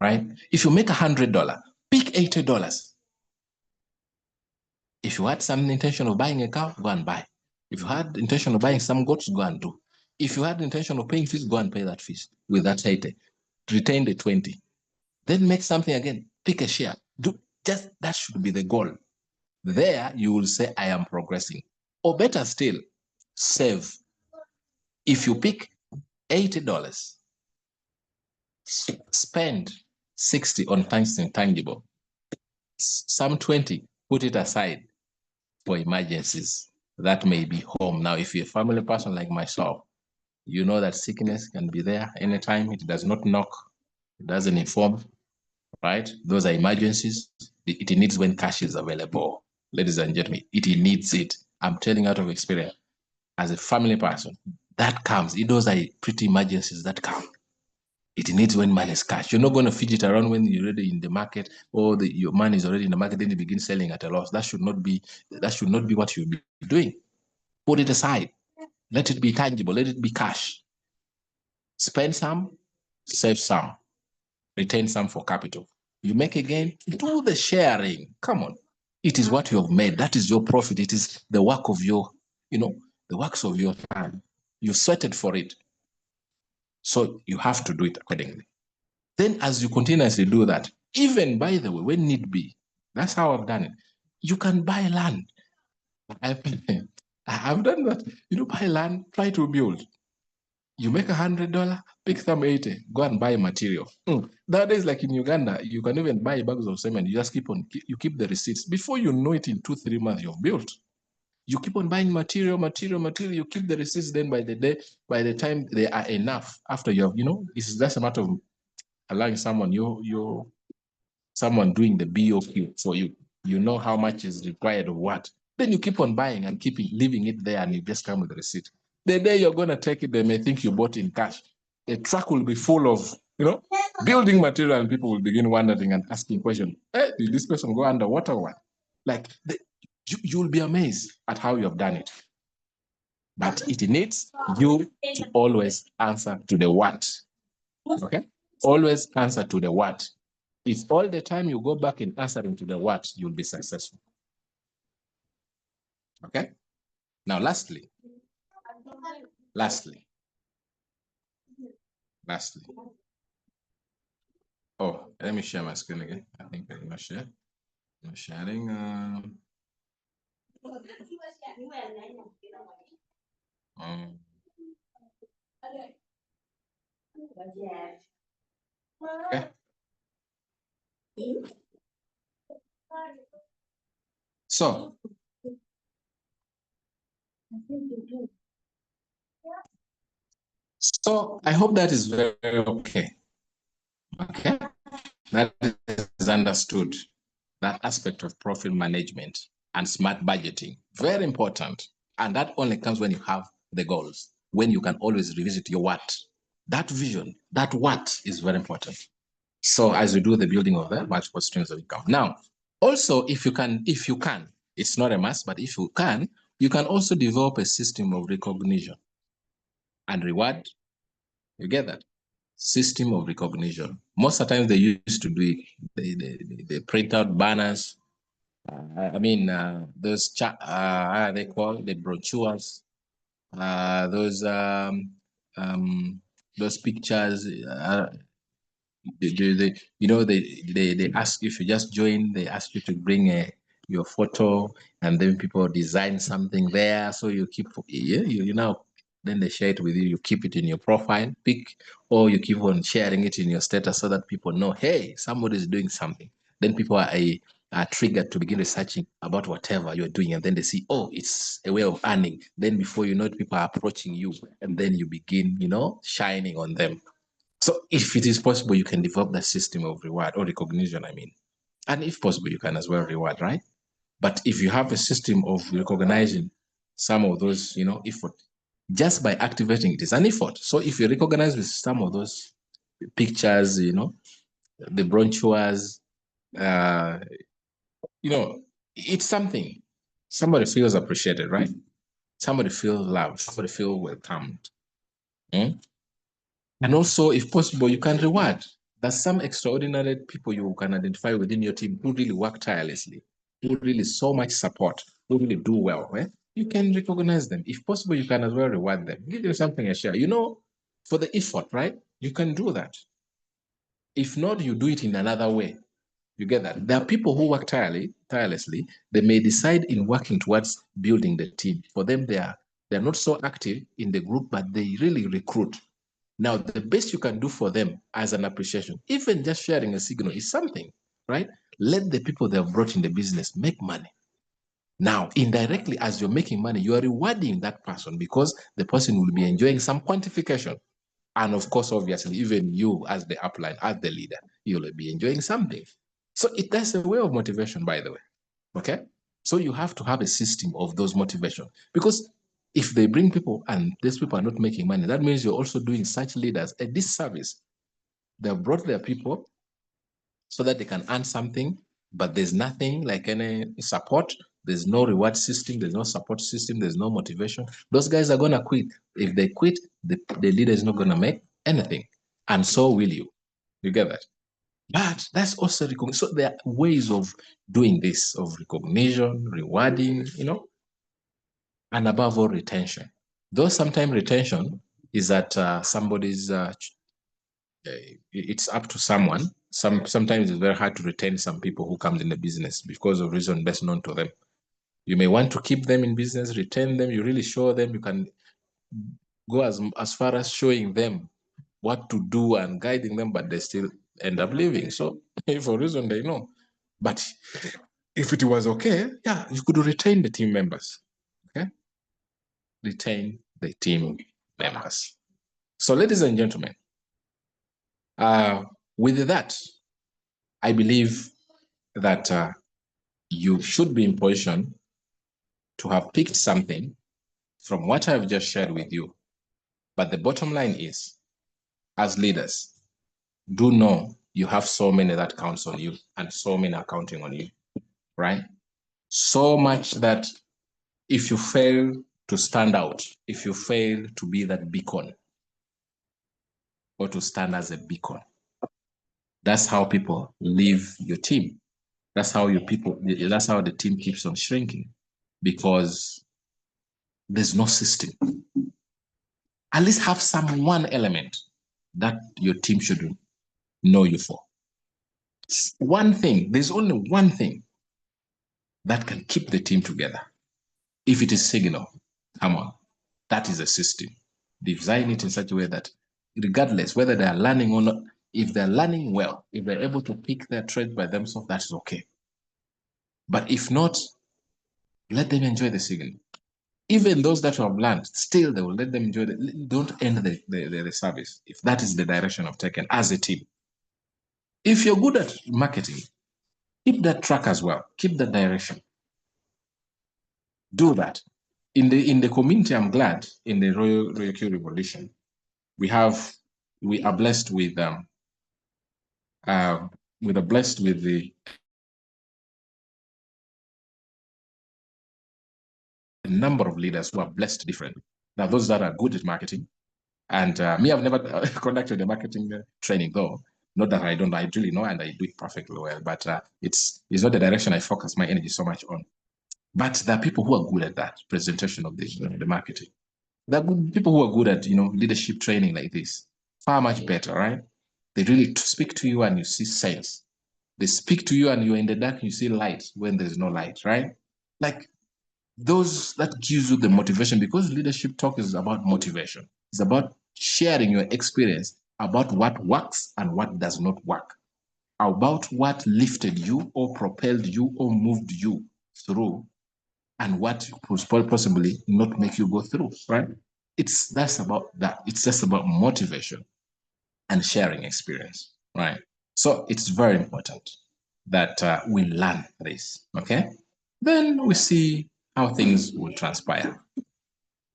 right? If you make $100, pick $80. If you had some intention of buying a cow, go and buy. If you had intention of buying some goats, go and do. If you had intention of paying fees, go and pay that fees with that 80. Retain the 20. Then make something again. Pick a share. Do just that should be the goal. There you will say, I am progressing. Or better still, save. If you pick $80, spend 60 on things intangible. Some 20, put it aside for emergencies. That may be home. Now, if you're a family person like myself, you know that sickness can be there anytime. It does not knock. It doesn't inform, right? Those are emergencies. It needs when cash is available. Ladies and gentlemen, it needs it. I'm telling out of experience. As a family person, that comes. Those are pretty emergencies that come. It needs when money is cash. You're not going to fidget around when you're already in the market or your money is already in the market, then you begin selling at a loss. That should not be what you'll be doing. Put it aside. Let it be tangible. Let it be cash. Spend some, save some, retain some for capital. You make a gain, do the sharing. Come on. It is what you have made. That is your profit. It is the work of your, the works of your hand. You sweated for it. So you have to do it accordingly. Then as you continuously do that, even by the way, when need be, that's how I've done it. You can buy land. I've done that. Buy land, try to build. You make $100, pick some 80, go and buy material. Nowadays, like in Uganda, you can even buy bags of cement. You just you keep the receipts. Before you know it, in 2-3 months, you've built. You keep on buying material. You keep the receipts. Then by the time they are enough, after you have, it's just a matter of allowing someone someone doing the BOQ for you. You know how much is required of what. Then you keep on buying and leaving it there, and you just come with the receipt. The day you're going to take it, they may think you bought in cash. The truck will be full of, building material, and people will begin wondering and asking questions. Hey, did this person go underwater or what? Like, you'll be amazed at how you have done it. But it needs you to always answer to the what. Okay? Always answer to the what. If all the time you go back and answering to the what, you'll be successful. Okay? Now, lastly. Oh, let me share my screen again. I think I'm not share. I'm sharing. Okay. So I hope that is very okay. Okay. That is understood. That aspect of profit management and smart budgeting, very important. And that only comes when you have the goals, when you can always revisit your what. That vision, that what is very important. So as you do the building of the multiple streams of income. Now, also, if you can, it's not a must, but if you can also develop a system of recognition and reward. You get that? System of recognition. Most of the times they used to do it, they print out banners. Those how are they called? The brochures. Those pictures. They ask if you just join. They ask you to bring your photo, and then people design something there. So you keep, then they share it with you. You keep it in your profile pic, or you keep on sharing it in your status so that people know, hey, somebody is doing something. Then people are triggered to begin researching about whatever you're doing, and then they see, oh, it's a way of earning. Then before you know it, people are approaching you, and then you begin, shining on them. So if it is possible, you can develop that system of reward or recognition, And if possible, you can as well reward, right? But if you have a system of recognizing some of those, effort, just by activating it is an effort. So if you recognize with some of those pictures, the brochures, it's something. Somebody feels appreciated, right? Somebody feels loved. Somebody feels welcomed. Mm? And also, if possible, you can reward. There's some extraordinary people you can identify within your team who really work tirelessly. who really so much support, who really do well, you can recognize them. If possible, you can as well reward them. Give them something a share. For the effort, right? You can do that. If not, you do it in another way. You get that? There are people who work tirelessly. They may decide in working towards building the team. For them, they're not so active in the group, but they really recruit. Now, the best you can do for them as an appreciation, even just sharing a signal, is something, right? Let the people they have brought in the business make money. Now, indirectly, as you're making money, you are rewarding that person because the person will be enjoying some quantification. And of course, obviously, even you as the upline, as the leader, you'll be enjoying something. So that's a way of motivation, by the way. Okay? So you have to have a system of those motivation. Because if they bring people and these people are not making money, that means you're also doing such leaders a disservice. They've brought their people so that they can earn something, but there's nothing like any support. There's no reward system. There's no support system. There's no motivation. Those guys are going to quit. If they quit, the leader is not going to make anything. And so will you. You get that? But that's also recognition. So there are ways of doing this, of recognition, rewarding, and above all, retention. Though sometimes retention is at somebody's, it's up to someone. Sometimes it's very hard to retain some people who come in the business because of reason best known to them. You may want to keep them in business, retain them. You really show them. You can go as far as showing them what to do and guiding them, but they still end up leaving. So for a reason they know. But if it was okay, yeah, you could retain the team members. Okay? Retain the team members. So ladies and gentlemen, with that, I believe that you should be in position to have picked something from what I've just shared with you. But the bottom line is, as leaders, do know you have so many that counts on you and so many are counting on you, right? So much that if you fail to stand out, if you fail to be that beacon or to stand as a beacon, that's how people leave your team. That's how that's how the team keeps on shrinking because there's no system. At least have some one element that your team should know you for. One thing, there's only one thing that can keep the team together. If it is signal, come on, that is a system. Design it in such a way that regardless whether they are learning or not, if they're learning well, if they're able to pick their trade by themselves, that's okay. But if not, let them enjoy the signal. Even those that have learned, still they will let them enjoy don't end the service if that is the direction of taken as a team. If you're good at marketing, keep that track as well. Keep that direction. Do that. In the community, I'm glad in the Royal Q Revolution, we are blessed with the number of leaders who are blessed differently. Now, those that are good at marketing, and me, I've never conducted a marketing training though. Not that I don't, I really know and I do it perfectly well, but it's not the direction I focus my energy so much on. But there are people who are good at that presentation of the marketing. There are good people who are good at leadership training like this. Far much better, right? They really speak to you and you see sense. They speak to you and you're in the dark, you see light when there's no light, right? Like those that gives you the motivation, because leadership talk is about motivation. It's about sharing your experience about what works and what does not work, about what lifted you or propelled you or moved you through, and what could possibly not make you go through, right? That's about that. It's just about motivation and sharing experience, right? So it's very important that we learn this, okay? Then we see how things will transpire,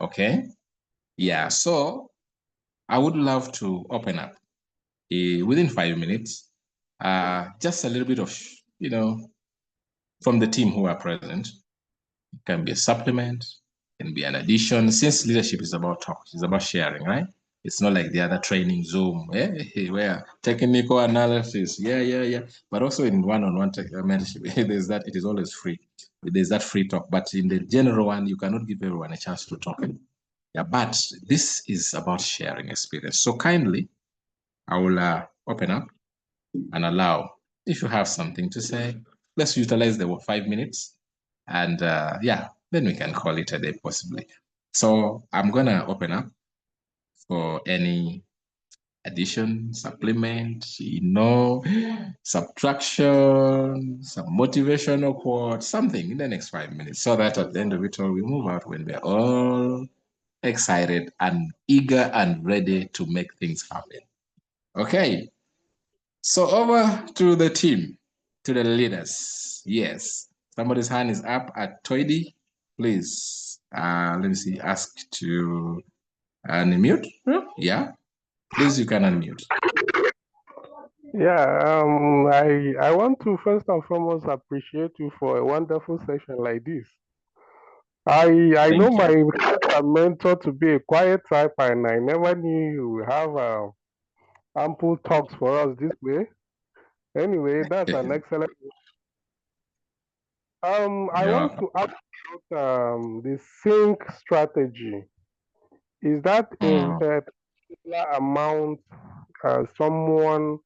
okay? Yeah, so I would love to open up within 5 minutes, just a little bit of, from the team who are present. It can be a supplement, it can be an addition, since leadership is about talk, it's about sharing, right? It's not like the other training Zoom, where technical analysis, but also in one-on-one mentorship, there's that. It is always free. There's that free talk, but in the general one, you cannot give everyone a chance to talk. Yeah, but this is about sharing experience. So kindly, I will open up and allow, if you have something to say, let's utilize the 5 minutes, and then we can call it a day possibly. So I'm gonna open up for any addition, supplement, subtraction, some motivational quote, something in the next 5 minutes, so that at the end of it all, we move out when we're all excited and eager and ready to make things happen. Okay, so over to the team, to the leaders. Yes, somebody's hand is up at Toidi. Please, let me see, ask to unmute. Yeah, please, you can unmute. Yeah, I want to first and foremost appreciate you for a wonderful session like this. I know my mentor to be a quiet type, and I never knew you would have ample talks for us this way. Anyway, that's an excellent. I want to ask about the sync strategy. Is that a particular amount someone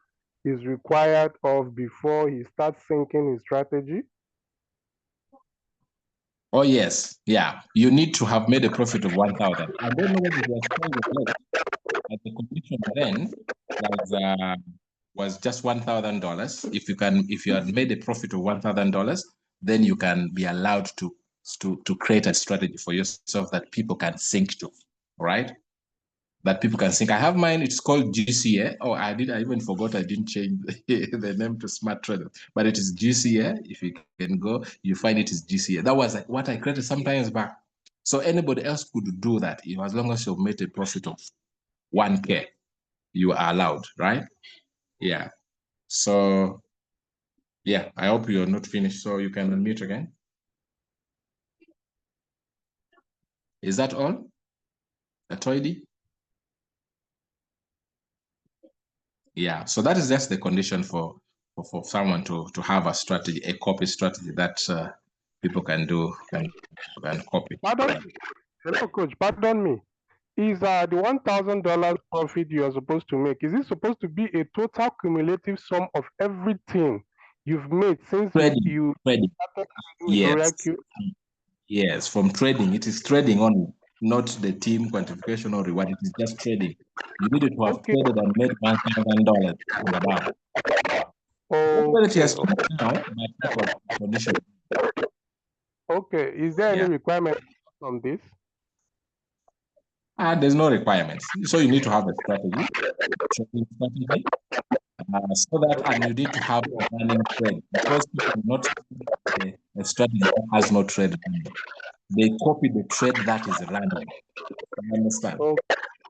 is required of before he starts syncing his strategy? Oh, yes. Yeah. You need to have made a profit of 1,000. I don't know whether it was late, but the condition then was just $1,000. If you had made a profit of $1,000, then you can be allowed to create a strategy for yourself that people can sync to. All right? That people can sync. I have mine. It's called GCA. Oh, I even forgot. I didn't change the name to Smart Trader, but it is GCA. If you can go, you find it is GCA. That was like what I created sometimes back. So anybody else could do that. As long as you've made a profit of 1K, you are allowed, right? Yeah. So yeah, I hope you're not finished. So you can unmute again. Is that all? Atoidi? Yeah, so that is just the condition for someone to have a strategy, a copy strategy that people can do and copy. Pardon, hello, coach. Pardon me. Is the $1,000 profit you are supposed to make? Is it supposed to be a total cumulative sum of everything you've made since you trading. started Yes, yes. From trading, it is trading only, not the team quantification or reward. It is just trading. You needed to have traded and made $1,000 and above. Okay. Is there any requirement on this? There's no requirements. So you need to have a strategy, trading strategy, so that, and you need to have a running trade, because people do not a strategy that has no trade running. They copy the trade that is running. You understand?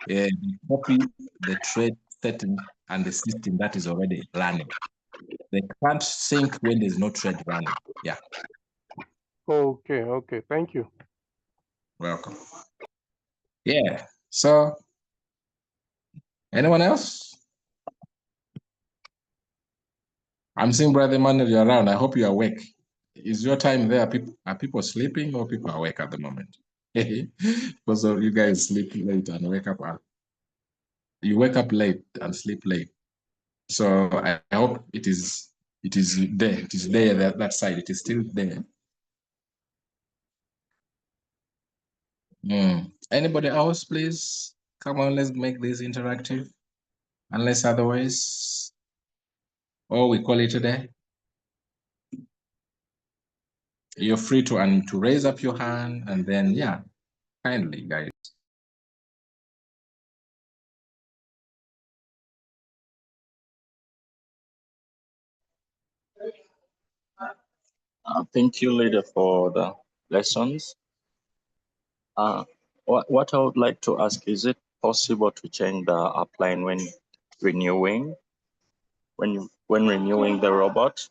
They copy the trade setting and the system that is already running. They can't sync when there's no trade running. Yeah. Okay. Thank you. Welcome. Yeah. So, anyone else? I'm seeing Brother Emmanuel, you're around. I hope you're awake. Is your time there? Are people sleeping or people are awake at the moment? Because you guys sleep late and wake up early. You wake up late and sleep late. So I hope it is there. It is there, that side. It is still there. Anybody else, please? Come on, let's make this interactive. Unless otherwise, we call it a day. You're free to raise up your hand, and then kindly, guys. Thank you, leader, for the lessons. What I would like to ask, is it possible to change the upline when renewing the robot?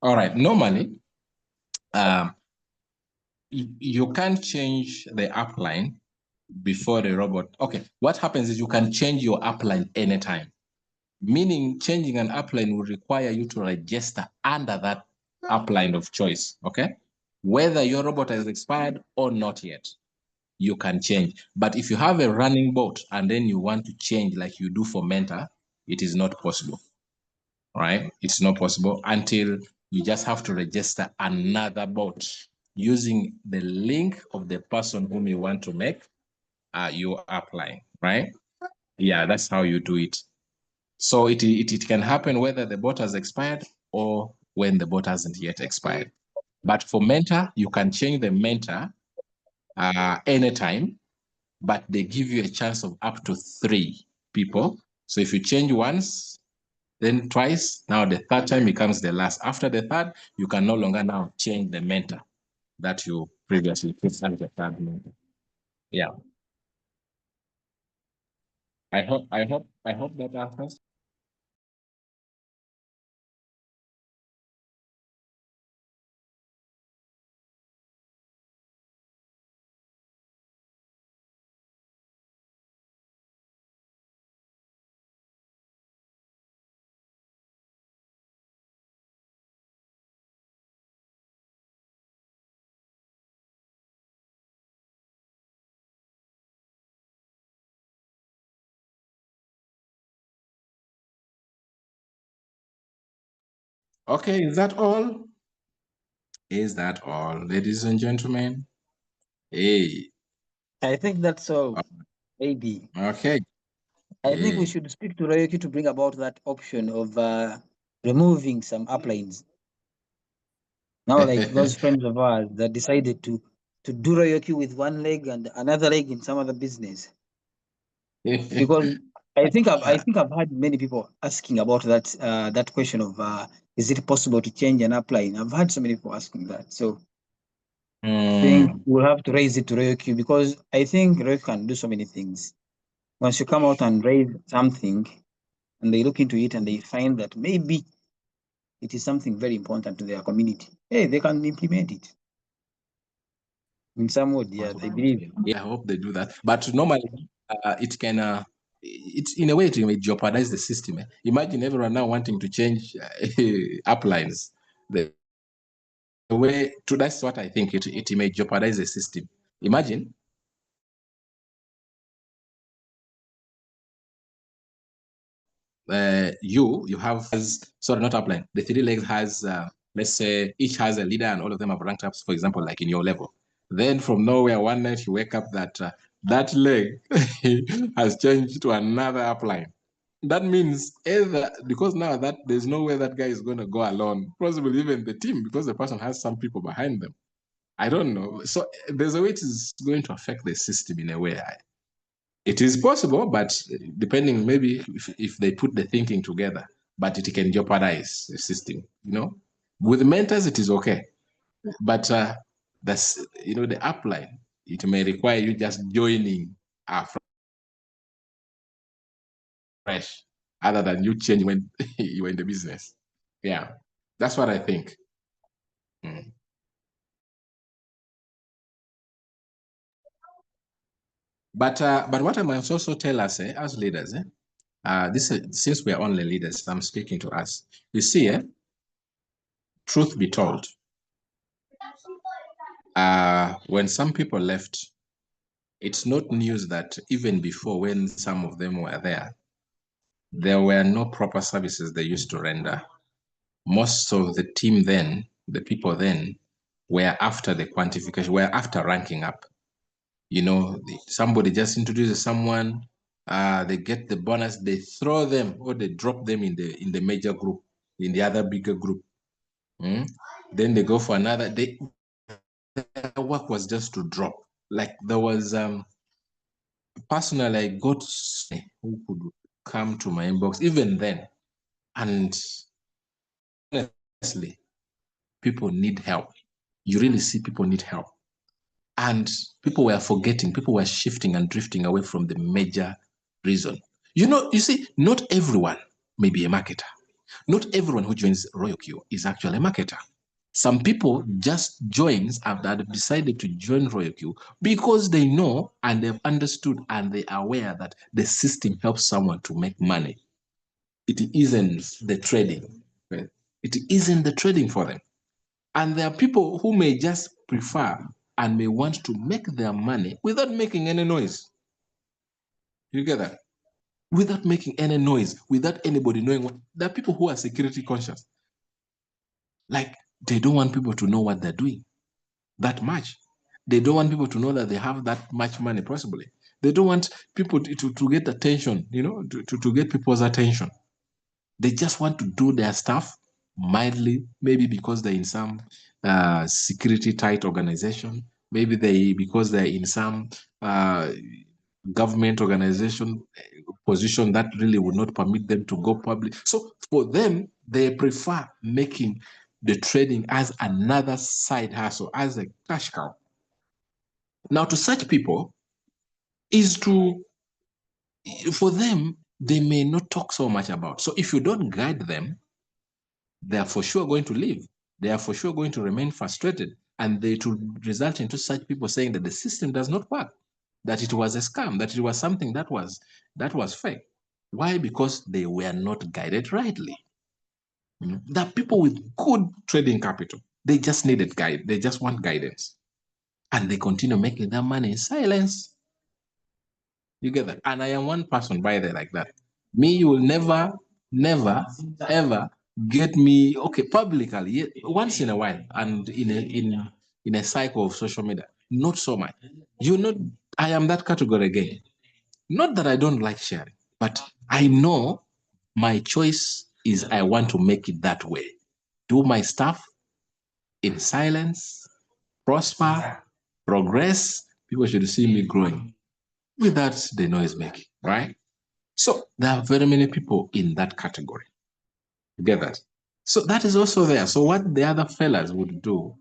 All right. Normally, You can't change the upline before the robot. Okay, what happens is you can change your upline anytime, meaning changing an upline will require you to register under that upline of choice, okay? Whether your robot has expired or not yet, you can change. But if you have a running bot and then you want to change like you do for Mentor, it is not possible, right? It's not possible until you just have to register another bot using the link of the person whom you want to make your upline, right? Yeah, that's how you do it. So it can happen whether the bot has expired or when the bot hasn't yet expired. But for Mentor, you can change the Mentor anytime, but they give you a chance of up to 3 people. So if you change once, then twice, now the third time becomes the last. After the third, you can no longer now change the Mentor that you previously put as the third Mentor. Yeah. I hope that answers. Okay, is that all? Is that all, ladies and gentlemen? Hey. I think that's all. Maybe. Okay. I think we Hey. should speak to Ryoki to bring about that option of removing some uplines. Now, like those friends of ours that decided to do Ryoki with one leg and another leg in some other business. Because I think I've had many people asking about that question of is it possible to change an upline? I've had so many people asking that. So I think we'll have to raise it to Ryoki because I think Ryoki can do so many things. Once you come out and raise something and they look into it and they find that maybe it is something very important to their community, hey, they can implement it in some way. Yes, I believe. Yeah, I hope they do that. But normally, it can, it's in a way, it may jeopardize the system. Imagine everyone now wanting to change uplines. The way to that's what I think it may jeopardize the system. Imagine you have sorry, not upline. The 3 legs has let's say each has a leader and all of them have ranked up, for example, like in your level. Then from nowhere, one night you wake up that that leg has changed to another upline. That means either because now that there's no way that guy is going to go alone, possibly even the team, because the person has some people behind them. I don't know. So there's a way it is going to affect the system in a way. It is possible, but depending maybe if they put the thinking together, but it can jeopardize the system. With mentors it is okay, but that's the upline. It may require you just joining fresh, other than you change when you're in the business. Yeah, that's what I think. Mm. But what I must also tell us as leaders, since we are only leaders, I'm speaking to us. You see, truth be told, when some people left, it's not news that even before, when some of them were there were no proper services they used to render. Most of the team then, the people then, were after the quantification, were after ranking up. Somebody just introduces someone, they get the bonus, they throw them or they drop them in the major group, in the other bigger group. Then they go for another. Their work was just to drop. Like there was personally, I got who could come to my inbox even then, and honestly, people need help. You really see people need help. And people were forgetting, people were shifting and drifting away from the major reason. You see, not everyone may be a marketer. Not everyone who joins Royal Q is actually a marketer. Some people just joins and have decided to join RoyalQ because they know and they've understood and they are aware that the system helps someone to make money. It isn't the trading. Right? It isn't the trading for them. And there are people who may just prefer and may want to make their money without making any noise. You get that? Without making any noise, without anybody knowing what. There are people who are security conscious. Like, they don't want people to know what they're doing that much. They don't want people to know that they have that much money, possibly. They don't want people to get attention, to get people's attention. They just want to do their stuff mildly, maybe because they're in some security tight organization, maybe because they're in some government organization position that really would not permit them to go public. So for them, they prefer making the trading as another side hustle, as a cash cow. Now, to such people, for them, they may not talk so much about. So if you don't guide them, they are for sure going to leave. They are for sure going to remain frustrated. And it will result into such people saying that the system does not work, that it was a scam, that it was something that was fake. Why? Because they were not guided rightly. There are people with good trading capital. They just needed guide. They just want guidance. And they continue making their money in silence. You get that? And I am one person by there like that. Me, you will never, ever get me publicly once in a while and in a cycle of social media. Not so much. I am that category again. Not that I don't like sharing, but I know my choice is I want to make it that way. Do my stuff in silence, prosper, progress. People should see me growing without the noise making, right? So there are very many people in that category. You get that? So that is also there. So what the other fellas would do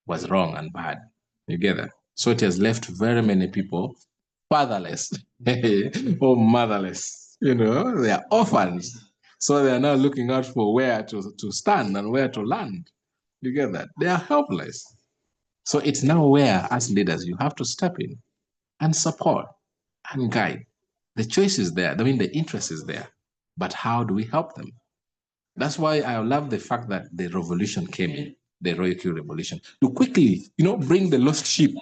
was wrong and bad. You get that? So it has left very many people fatherless or motherless. They are orphans. So they are now looking out for where to stand and where to land. You get that? They are helpless. So it's now where, as leaders, you have to step in and support and guide. The choice is there. I mean, the interest is there. But how do we help them? That's why I love the fact that the revolution came in, the Royal Q revolution, to quickly, bring the lost sheep,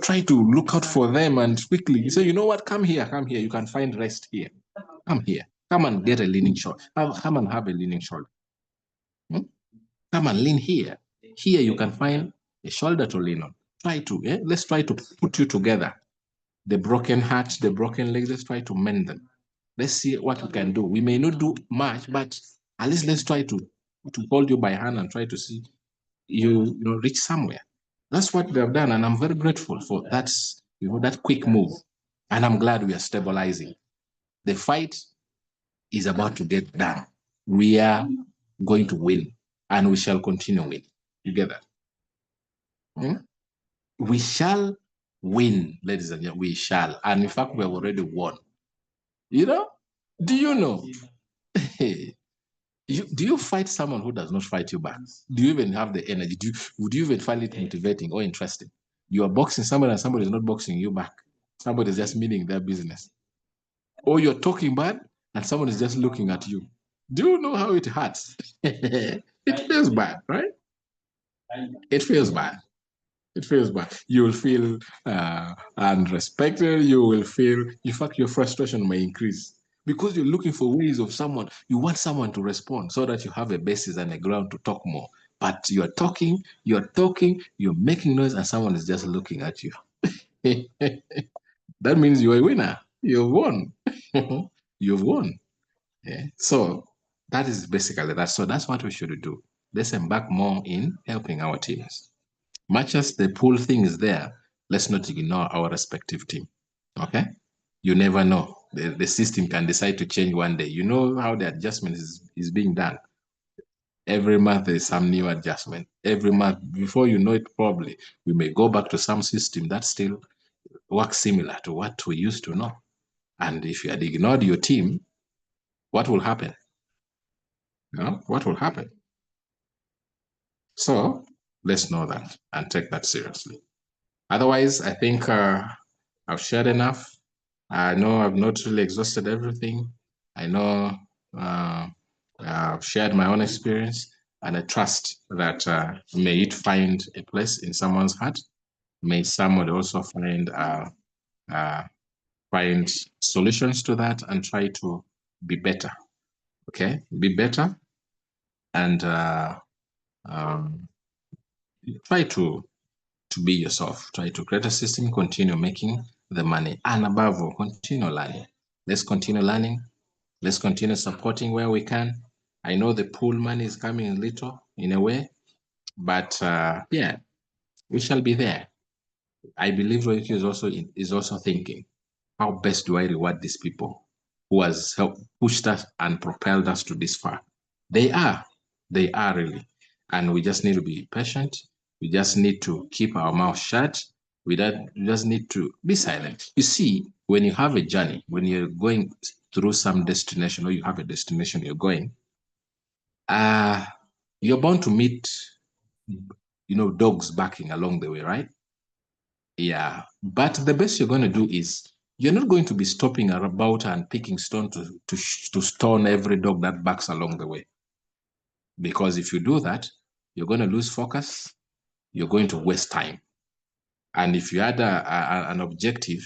try to look out for them and quickly you say, you know what, come here, you can find rest here. Come here, come and get a leaning shoulder. Come and have a leaning shoulder. Come and lean here. Here you can find a shoulder to lean on. Let's try to put you together. The broken hearts, the broken legs, let's try to mend them. Let's see what we can do. We may not do much, but at least let's try to hold you by hand and try to see you reach somewhere. That's what they have done, and I'm very grateful for that quick move. And I'm glad we are stabilizing. The fight is about to get done. We are going to win, and we shall continue winning. You get that? We shall win, ladies and gentlemen. We shall, and in fact, we have already won. Do you know? Do you fight someone who does not fight you back? Do you even have the energy? Would you even find it motivating or interesting? You are boxing somebody and somebody is not boxing you back. Somebody is just meaning their business. Or you're talking bad and someone is just looking at you. Do you know how it hurts? It feels bad, right? It feels bad. It feels bad. You will feel unrespected. You will feel, in fact, your frustration may increase because you're looking for ways of someone. You want someone to respond so that you have a basis and a ground to talk more. But you're talking, you're making noise, and someone is just looking at you. That means you're a winner. You've won. You've won. Yeah. So that is basically that. So that's what we should do. Let's embark more in helping our teams. Much as the pool thing is there, let's not ignore our respective team. Okay? You never know. The system can decide to change one day. You know how the adjustment is being done. Every month there's some new adjustment. Every month, before you know it, probably we may go back to some system that still works similar to what we used to know. And if you had ignored your team, what will happen? What will happen? So let's know that and take that seriously. Otherwise, I think I've shared enough. I know I've not really exhausted everything. I know I've shared my own experience, and I trust that may it find a place in someone's heart. May someone also find solutions to that and try to be better. Okay, be better, and try to be yourself. Try to create a system, continue making the money, and above all, continue learning. Let's continue learning. Let's continue supporting where we can. I know the pool money is coming a little in a way, but yeah, we shall be there. I believe Royalty is also thinking, how best do I reward these people who has helped pushed us and propelled us to this far? They are really, and we just need to be patient. We just need to keep our mouth shut. We just need to be silent. You see, when you have a journey, when you're going through some destination, or you have a destination you're going, you're bound to meet, dogs barking along the way, right? Yeah, but the best you're going to do is you're not going to be stopping about and picking stone to stone every dog that barks along the way. Because if you do that, you're going to lose focus. You're going to waste time. And if you had an objective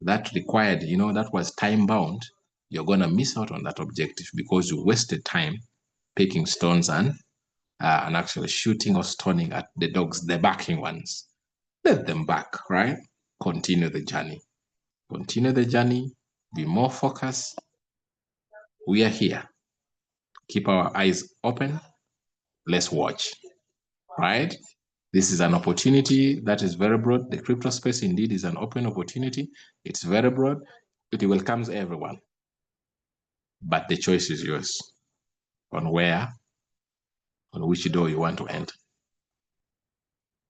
that required, that was time bound, you're going to miss out on that objective because you wasted time picking stones and actually shooting or stoning at the dogs, the barking ones. Let them bark, right? Continue the journey. Continue the journey. Be more focused. We are here. Keep our eyes open. Let's watch, right? This is an opportunity that is very broad. The crypto space indeed is an open opportunity. It's very broad. It welcomes everyone. But the choice is yours on which door you want to enter.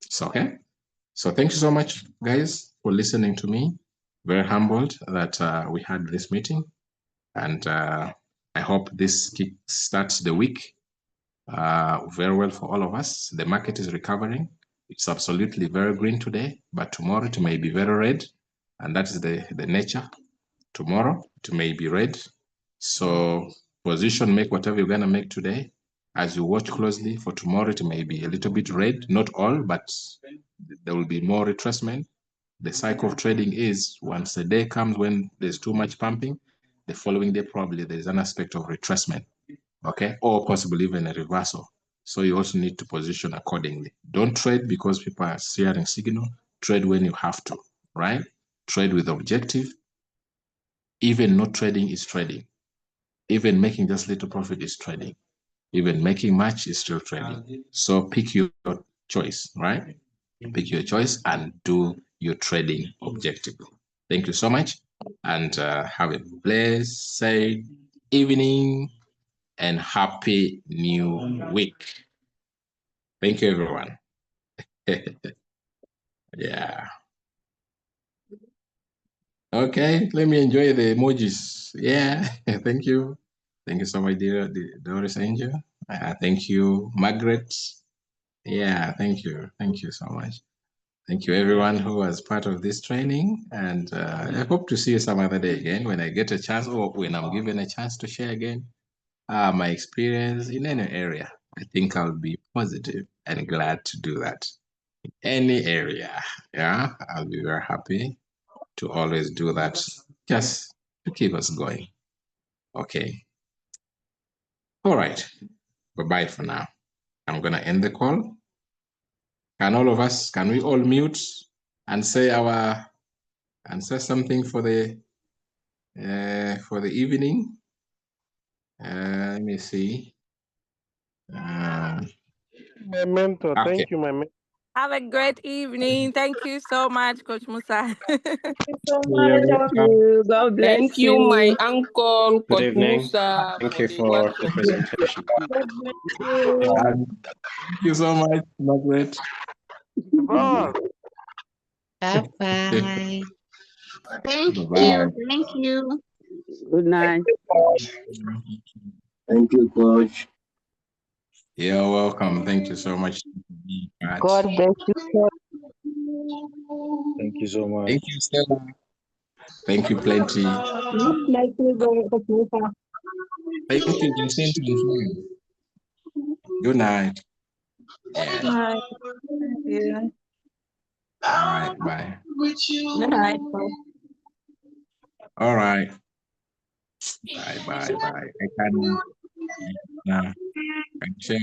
It's okay. So thank you so much, guys, for listening to me. Very humbled that we had this meeting. And I hope this starts the week very well for all of us. The market is recovering. It's absolutely very green today, but tomorrow it may be very red. And that is the nature. Tomorrow it may be red. So position, make whatever you're going to make today. As you watch closely for tomorrow, it may be a little bit red, not all, but there will be more retracement. The cycle of trading is once the day comes when there's too much pumping, the following day probably there's an aspect of retracement, okay, or possibly even a reversal. So you also need to position accordingly. Don't trade because people are sharing signal. Trade when you have to, right? Trade with objective. Even not trading is trading. Even making just little profit is trading. Even making much is still trading. So pick your choice, right? Pick your choice and do your trading objectively. Thank you so much, and have a blessed evening and happy new week. Thank you, everyone. Yeah. Okay, let me enjoy the emojis. Yeah, thank you. Thank you so much, dear Doris Angel. Thank you, Margaret. Yeah, thank you. Thank you so much. Thank you, everyone who was part of this training. And I hope to see you some other day again when I get a chance or when I'm given a chance to share again my experience in any area. I think I'll be positive and glad to do that. Any area. Yeah, I'll be very happy to always do that just to keep us going. Okay. All right. Bye-bye for now. I'm going to end the call. Can we all mute and say something for the evening? Let me see. My mentor, Okay. thank you, my mentor. Have a great evening. Thank you so much, Coach Musa. Thank you so much. Thank you. God bless Thank you, my uncle, Good Coach evening. Musa, Thank you for the presentation. God bless you. Thank you so much, Margaret. Boss. Bye-bye. Thank Bye-bye. you. Thank you. Good night. Thank you, Coach. You're welcome. Thank you so much. much. God bless you. Thank you so much. Thank you, Stella. Thank you, plenty. Like we go to Musa. Thank you, Jacinta. Good night. Yeah. Right. Yeah. All right. Bye. Good night. Bye. All right. Bye. Bye. Bye. I can share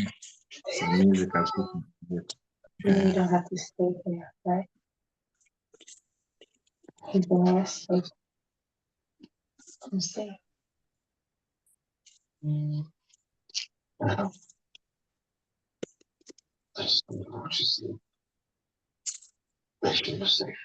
some music as well. You don't have to stay here, right? You can rest. And stay. Just watch you sleep. Make sure you're safe.